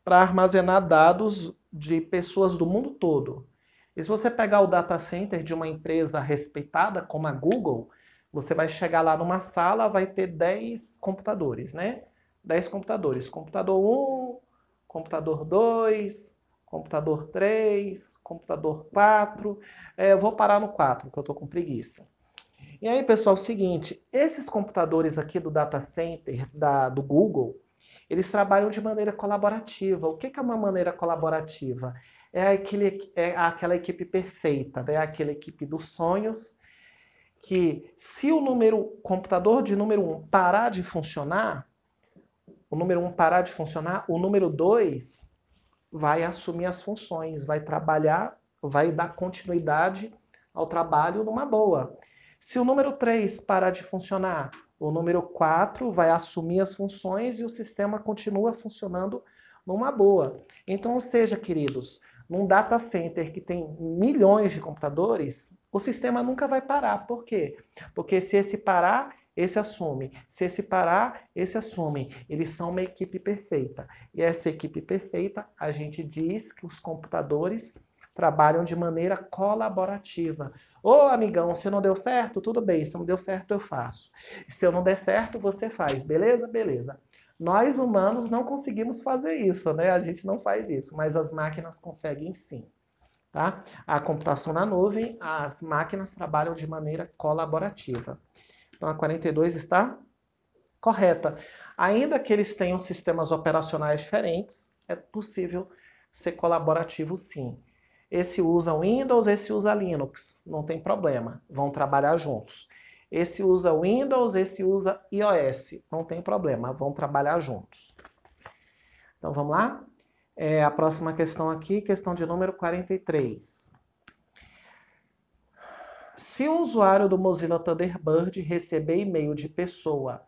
para armazenar dados de pessoas do mundo todo. E se você pegar o data center de uma empresa respeitada, como a Google, você vai chegar lá numa sala, vai ter 10 computadores, né? 10 computadores. Computador 1, computador 2, computador 3, computador 4. Eu vou parar no 4, porque eu estou com preguiça. E aí, pessoal, é o seguinte, esses computadores aqui do data center do Google, eles trabalham de maneira colaborativa. O que é uma maneira colaborativa? É aquela equipe perfeita, né? Aquela equipe dos sonhos, que se o computador de número 1 parar de funcionar, o número 1 parar de funcionar, o número 2 vai assumir as funções, vai trabalhar, vai dar continuidade ao trabalho numa boa. Se o número 3 parar de funcionar, o número 4 vai assumir as funções e o sistema continua funcionando numa boa. Então, ou seja, queridos, num data center que tem milhões de computadores, o sistema nunca vai parar. Por quê? Porque se esse parar, esse assume. Se esse parar, esse assume. Eles são uma equipe perfeita. E essa equipe perfeita, a gente diz que os computadores trabalham de maneira colaborativa. Ô, amigão, se não deu certo, tudo bem. Se não deu certo, eu faço. Se eu não der certo, você faz. Beleza? Beleza. Nós, humanos, não conseguimos fazer isso, né? A gente não faz isso, mas as máquinas conseguem sim. Tá? A computação na nuvem, as máquinas trabalham de maneira colaborativa. Então, a 42 está correta. Ainda que eles tenham sistemas operacionais diferentes, é possível ser colaborativo sim. Esse usa Windows, esse usa Linux, não tem problema, vão trabalhar juntos. Esse usa Windows, esse usa iOS, não tem problema, vão trabalhar juntos. Então, vamos lá? A próxima questão aqui, questão de número 43. Se o usuário do Mozilla Thunderbird receber e-mail de pessoa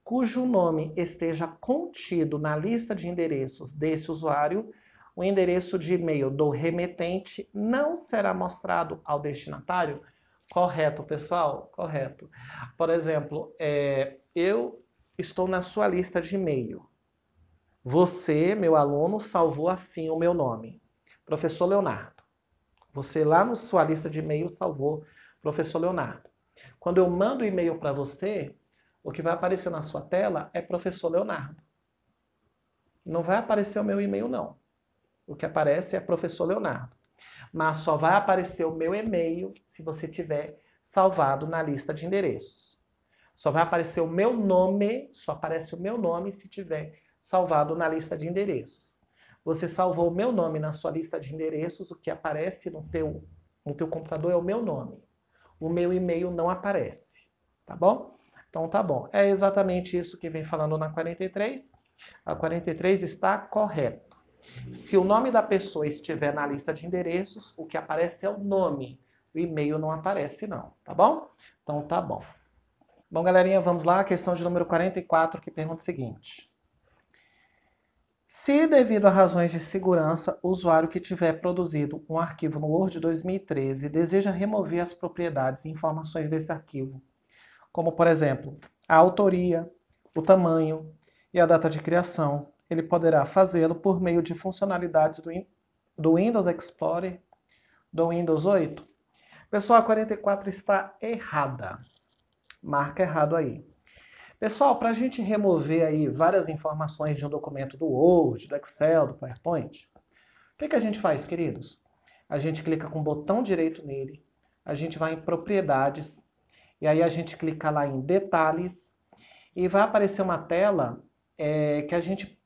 cujo nome esteja contido na lista de endereços desse usuário, o endereço de e-mail do remetente não será mostrado ao destinatário? Correto, pessoal? Correto. Por exemplo, eu estou na sua lista de e-mail. Você, meu aluno, salvou assim o meu nome. Professor Leonardo. Você lá na sua lista de e-mail salvou Professor Leonardo. Quando eu mando o e-mail para você, o que vai aparecer na sua tela é Professor Leonardo. Não vai aparecer o meu e-mail, não. O que aparece é Professor Leonardo. Mas só vai aparecer o meu e-mail se você tiver salvado na lista de endereços. Só vai aparecer o meu nome, só aparece o meu nome se tiver salvado na lista de endereços. Você salvou o meu nome na sua lista de endereços, o que aparece no teu computador é o meu nome. O meu e-mail não aparece, tá bom? Então tá bom. É exatamente isso que vem falando na 43. A 43 está correto. Se o nome da pessoa estiver na lista de endereços, o que aparece é o nome. O e-mail não aparece não, tá bom? Então tá bom. Bom, galerinha, vamos lá. A questão de número 44, que pergunta o seguinte. Se, devido a razões de segurança, o usuário que tiver produzido um arquivo no Word 2013 deseja remover as propriedades e informações desse arquivo, como, por exemplo, a autoria, o tamanho e a data de criação, ele poderá fazê-lo por meio de funcionalidades do Windows Explorer, do Windows 8? Pessoal, a 44 está errada. Marca errado aí. Pessoal, para a gente remover aí várias informações de um documento do Word, do Excel, do PowerPoint, o que a gente faz, queridos? A gente clica com o botão direito nele, a gente vai em propriedades, e aí a gente clica lá em detalhes, e vai aparecer uma tela que a gente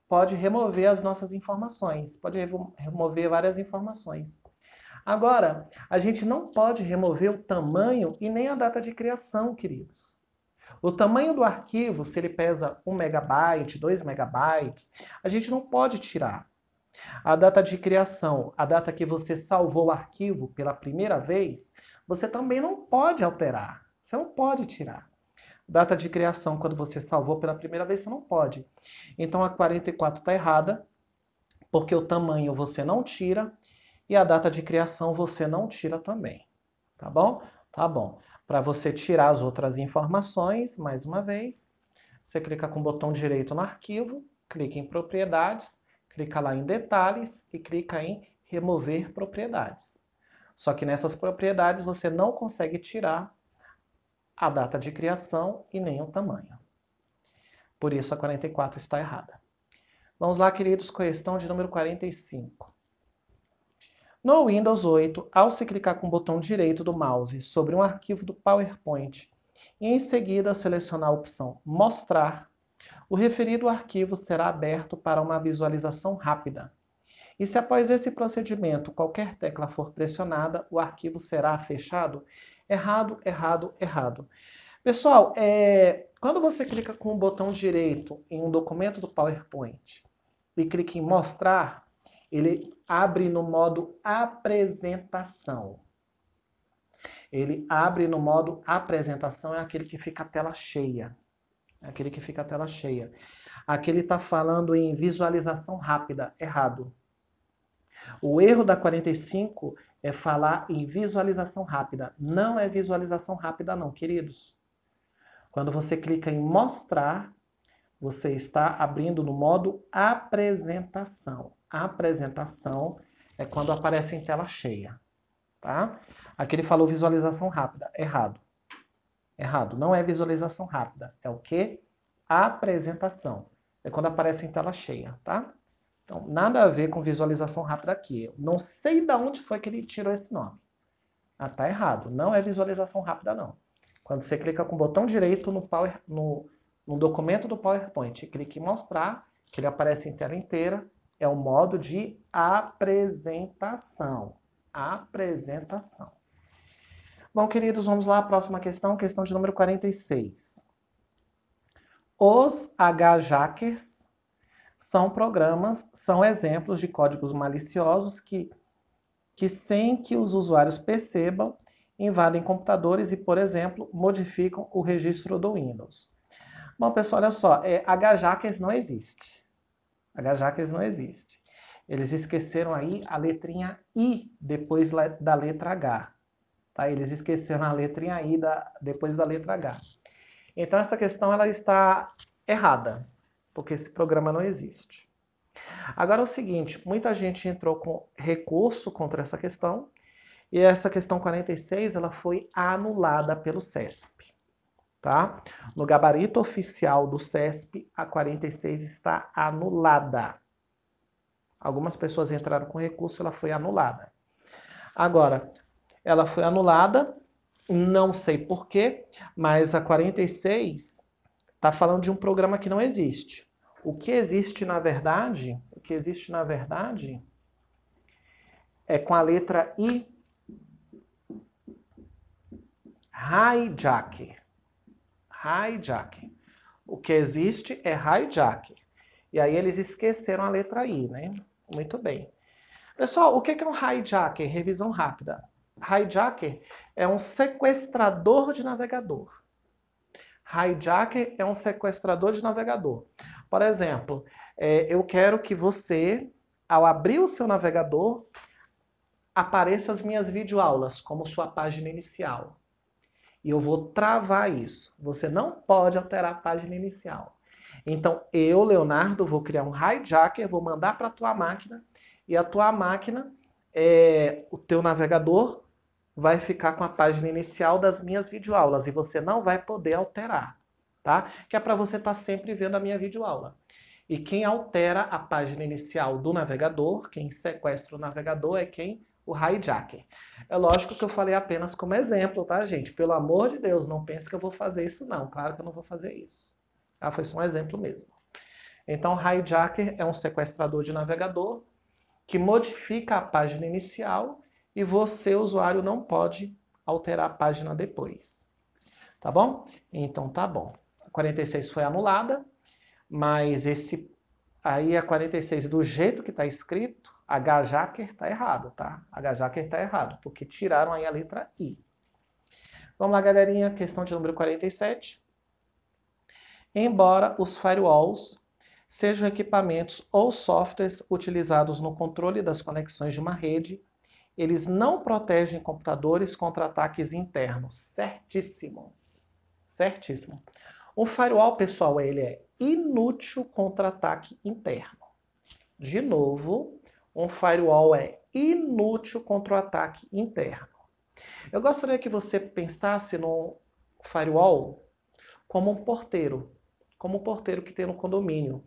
pode remover as nossas informações, pode remover várias informações. Agora, a gente não pode remover o tamanho e nem a data de criação, queridos. O tamanho do arquivo, se ele pesa 1 megabyte, 2 megabytes, a gente não pode tirar. A data de criação, a data que você salvou o arquivo pela primeira vez, você também não pode alterar. Você não pode tirar. Data de criação, quando você salvou pela primeira vez, você não pode. Então a 44 está errada, porque o tamanho você não tira e a data de criação você não tira também. Tá bom? Tá bom. Para você tirar as outras informações, mais uma vez, você clica com o botão direito no arquivo, clica em propriedades, clica lá em detalhes e clica em remover propriedades. Só que nessas propriedades você não consegue tirar a data de criação e nem o tamanho. Por isso a 44 está errada. Vamos lá, queridos, questão de número 45. No Windows 8, ao se clicar com o botão direito do mouse sobre um arquivo do PowerPoint e em seguida selecionar a opção Mostrar, o referido arquivo será aberto para uma visualização rápida. E se após esse procedimento qualquer tecla for pressionada, o arquivo será fechado? Errado, errado, errado. Pessoal, quando você clica com o botão direito em um documento do PowerPoint e clica em Mostrar, ele abre no modo Apresentação. Ele abre no modo Apresentação, é aquele que fica a tela cheia. É aquele que fica a tela cheia. Aqui ele está falando em visualização rápida. Errado. O erro da 45 é falar em visualização rápida. Não é visualização rápida não, queridos. Quando você clica em Mostrar, você está abrindo no modo Apresentação. Apresentação é quando aparece em tela cheia, tá? Aqui ele falou visualização rápida. Errado. Errado. Não é visualização rápida. É o quê? Apresentação. É quando aparece em tela cheia, tá? Então, nada a ver com visualização rápida aqui. Eu não sei de onde foi que ele tirou esse nome. Ah, tá errado. Não é visualização rápida, não. Quando você clica com o botão direito no documento do PowerPoint e clica em mostrar, que ele aparece em tela inteira, é o modo de apresentação. Apresentação. Bom, queridos, vamos lá. A próxima questão, questão de número 46. Os H-Jackers são programas, são exemplos de códigos maliciosos que sem que os usuários percebam, invadem computadores e, por exemplo, modificam o registro do Windows. Bom, pessoal, olha só, HJackers não existe. HJackers não existe. Eles esqueceram aí a letrinha I depois da letra H. Tá? Eles esqueceram a letrinha I depois da letra H. Então, essa questão ela está errada, porque esse programa não existe. Agora é o seguinte, muita gente entrou com recurso contra essa questão, e essa questão 46 ela foi anulada pelo CESP. Tá? No gabarito oficial do CESP, a 46 está anulada. Algumas pessoas entraram com recurso, ela foi anulada. Agora, ela foi anulada, não sei porquê, mas a 46 está falando de um programa que não existe. O que existe na verdade é com a letra I, hijacker. Hijacker. O que existe é hijacker. E aí eles esqueceram a letra I, né? Muito bem. Pessoal, o que é um hijacker? Revisão rápida. Hijacker é um sequestrador de navegador. Hijacker é um sequestrador de navegador. Por exemplo, eu quero que você, ao abrir o seu navegador, apareça as minhas videoaulas como sua página inicial. E eu vou travar isso. Você não pode alterar a página inicial. Então, eu, Leonardo, vou criar um hijacker, vou mandar para a tua máquina, e a tua máquina, o teu navegador, vai ficar com a página inicial das minhas videoaulas, e você não vai poder alterar, tá? Que é para você estar sempre vendo a minha videoaula. E quem altera a página inicial do navegador, quem sequestra o navegador, é quem? O hijacker. É lógico que eu falei apenas como exemplo, tá, gente? Pelo amor de Deus, não pense que eu vou fazer isso, não. Claro que eu não vou fazer isso. Ah, foi só um exemplo mesmo. Então, hijacker é um sequestrador de navegador que modifica a página inicial e você, usuário, não pode alterar a página depois. Tá bom? Então, tá bom. A 46 foi anulada, mas aí a 46, do jeito que está escrito, HJacker está errado, tá? HJacker está errado, porque tiraram aí a letra I. Vamos lá, galerinha, questão de número 47. Embora os firewalls sejam equipamentos ou softwares utilizados no controle das conexões de uma rede, eles não protegem computadores contra ataques internos. Certíssimo. Certíssimo. O firewall, pessoal, ele é inútil contra ataque interno. De novo, um firewall é inútil contra o ataque interno. Eu gostaria que você pensasse no firewall como um porteiro que tem no condomínio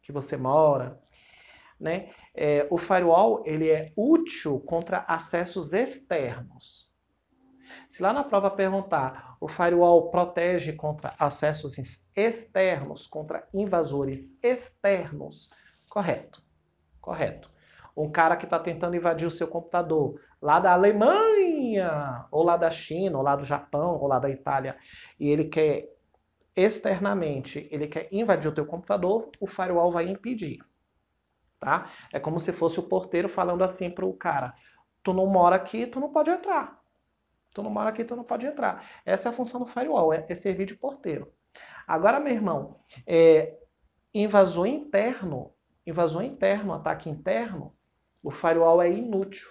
que você mora, né? O firewall ele é útil contra acessos externos. Se lá na prova perguntar, o firewall protege contra acessos externos, contra invasores externos, correto. Correto. Um cara que está tentando invadir o seu computador lá da Alemanha, ou lá da China, ou lá do Japão, ou lá da Itália, e ele quer externamente, ele quer invadir o teu computador, o firewall vai impedir. Tá? É como se fosse o porteiro falando assim para o cara, tu não mora aqui, tu não pode entrar. Tu não mora aqui, tu não pode entrar. Essa é a função do firewall, é servir de porteiro. Agora, meu irmão, invasor interno, ataque interno, o firewall é inútil.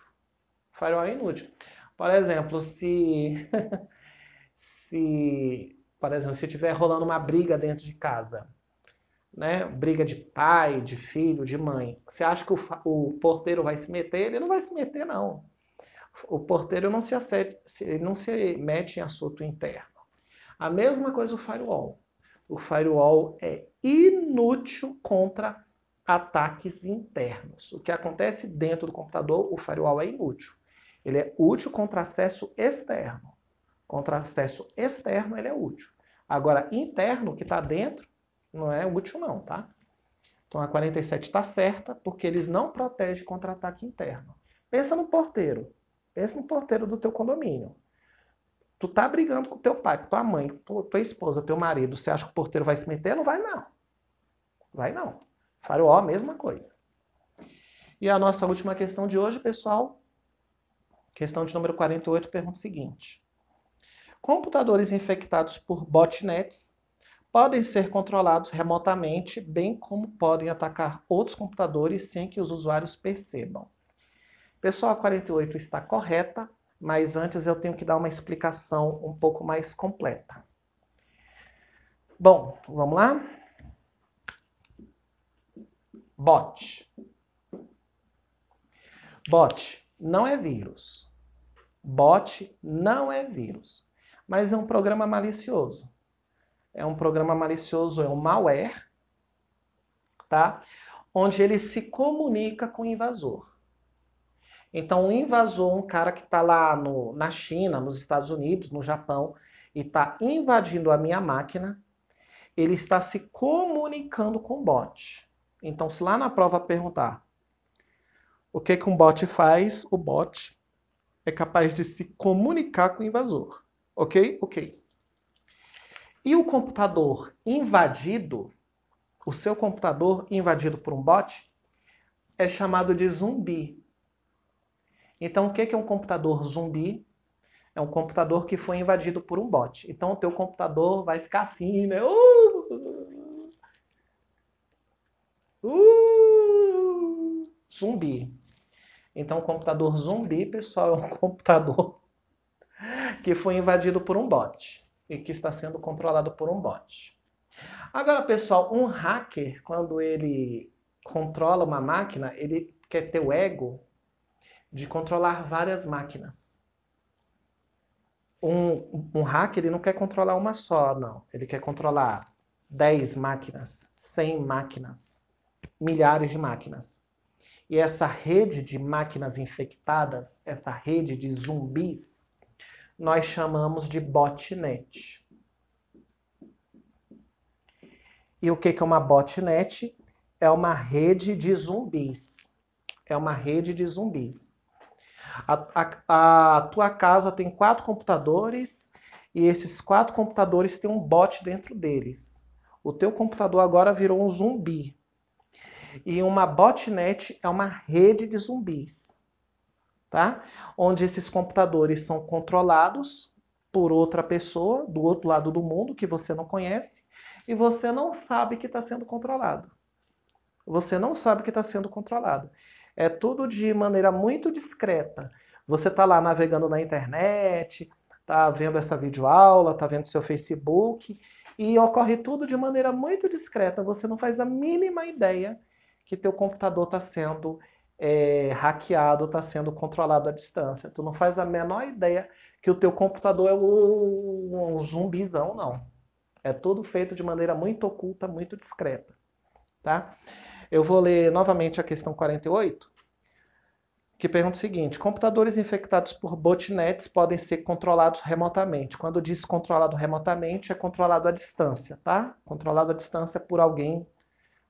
O firewall é inútil. Por exemplo, se estiver rolando uma briga dentro de casa, né? Briga de pai, de filho, de mãe. Você acha que o porteiro vai se meter? Ele não vai se meter, não. O porteiro não se mete em assunto interno. A mesma coisa o firewall. O firewall é inútil contra ataques internos. O que acontece dentro do computador, o firewall é inútil. Ele é útil contra acesso externo. Contra acesso externo, ele é útil. Agora, interno, que está dentro, não é útil não, tá? Então, a 47 está certa, porque eles não protegem contra ataque interno. Pensa no porteiro. Pensa no porteiro do teu condomínio. Tu tá brigando com teu pai, com tua mãe, tua esposa, teu marido. Você acha que o porteiro vai se meter? Não vai não. Vai não. Firewall, a mesma coisa. E a nossa última questão de hoje, pessoal, questão de número 48, pergunta o seguinte. Computadores infectados por botnets podem ser controlados remotamente, bem como podem atacar outros computadores sem que os usuários percebam. Pessoal, a 48 está correta, mas antes eu tenho que dar uma explicação um pouco mais completa. Bom, vamos lá? Bot. Bot não é vírus. Bot não é vírus, mas é um programa malicioso. É um programa malicioso, é um malware, tá? Onde ele se comunica com o invasor. Então, o invasor, um cara que está lá na China, nos Estados Unidos, no Japão, e está invadindo a minha máquina, ele está se comunicando com o bot. Então, se lá na prova perguntar o que um bot faz, o bot é capaz de se comunicar com o invasor. Ok? Ok. E o computador invadido, o seu computador invadido por um bot, é chamado de zumbi. Então, o que é um computador zumbi? É um computador que foi invadido por um bot. Então, o teu computador vai ficar assim, né? Zumbi. Então, o computador zumbi, pessoal, é um computador que foi invadido por um bot e que está sendo controlado por um bot. Agora, pessoal, um hacker, quando ele controla uma máquina, ele quer ter o ego de controlar várias máquinas. Um hacker, ele não quer controlar uma só, não. Ele quer controlar 10 máquinas, 100 máquinas, milhares de máquinas. E essa rede de máquinas infectadas, essa rede de zumbis, nós chamamos de botnet. E o que é uma botnet? É uma rede de zumbis. É uma rede de zumbis. A tua casa tem 4 computadores e esses 4 computadores têm um bot dentro deles. O teu computador agora virou um zumbi. E uma botnet é uma rede de zumbis, tá? Onde esses computadores são controlados por outra pessoa do outro lado do mundo que você não conhece e você não sabe que está sendo controlado. Você não sabe que está sendo controlado. É tudo de maneira muito discreta. Você está lá navegando na internet, está vendo essa videoaula, está vendo seu Facebook, e ocorre tudo de maneira muito discreta. Você não faz a mínima ideia que teu computador está sendo hackeado, está sendo controlado à distância. Tu não faz a menor ideia que o teu computador é um zumbizão, não. É tudo feito de maneira muito oculta, muito discreta, tá? Eu vou ler novamente a questão 48, que pergunta o seguinte: computadores infectados por botnets podem ser controlados remotamente. Quando diz controlado remotamente, é controlado à distância, tá? Controlado à distância por alguém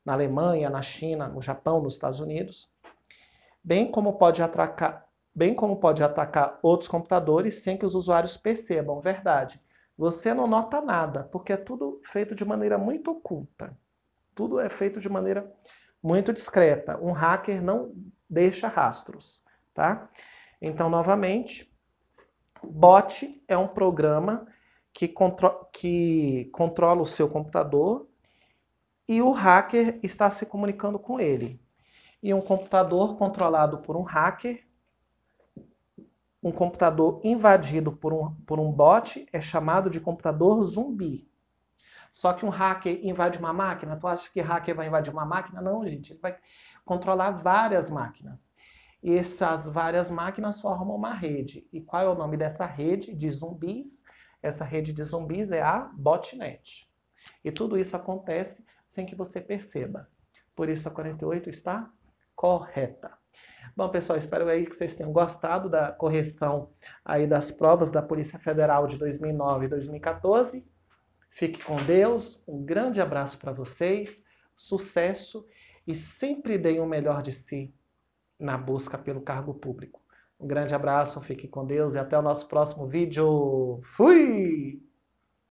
na Alemanha, na China, no Japão, nos Estados Unidos. Bem como pode atacar outros computadores sem que os usuários percebam. Verdade. Você não nota nada, porque é tudo feito de maneira muito oculta. Tudo é feito de maneira muito discreta. Um hacker não deixa rastros, tá? Então, novamente, bot é um programa que controla o seu computador e o hacker está se comunicando com ele. E um computador controlado por um hacker, um computador invadido por um bot, é chamado de computador zumbi. Só que um hacker invade uma máquina, tu acha que hacker vai invadir uma máquina? Não, gente, ele vai controlar várias máquinas. E essas várias máquinas formam uma rede. E qual é o nome dessa rede de zumbis? Essa rede de zumbis é a botnet. E tudo isso acontece sem que você perceba. Por isso a 48 está correta. Bom, pessoal, espero aí que vocês tenham gostado da correção aí das provas da Polícia Federal de 2009 e 2014. Fique com Deus, um grande abraço para vocês, sucesso e sempre deem o melhor de si na busca pelo cargo público. Um grande abraço, fique com Deus e até o nosso próximo vídeo. Fui!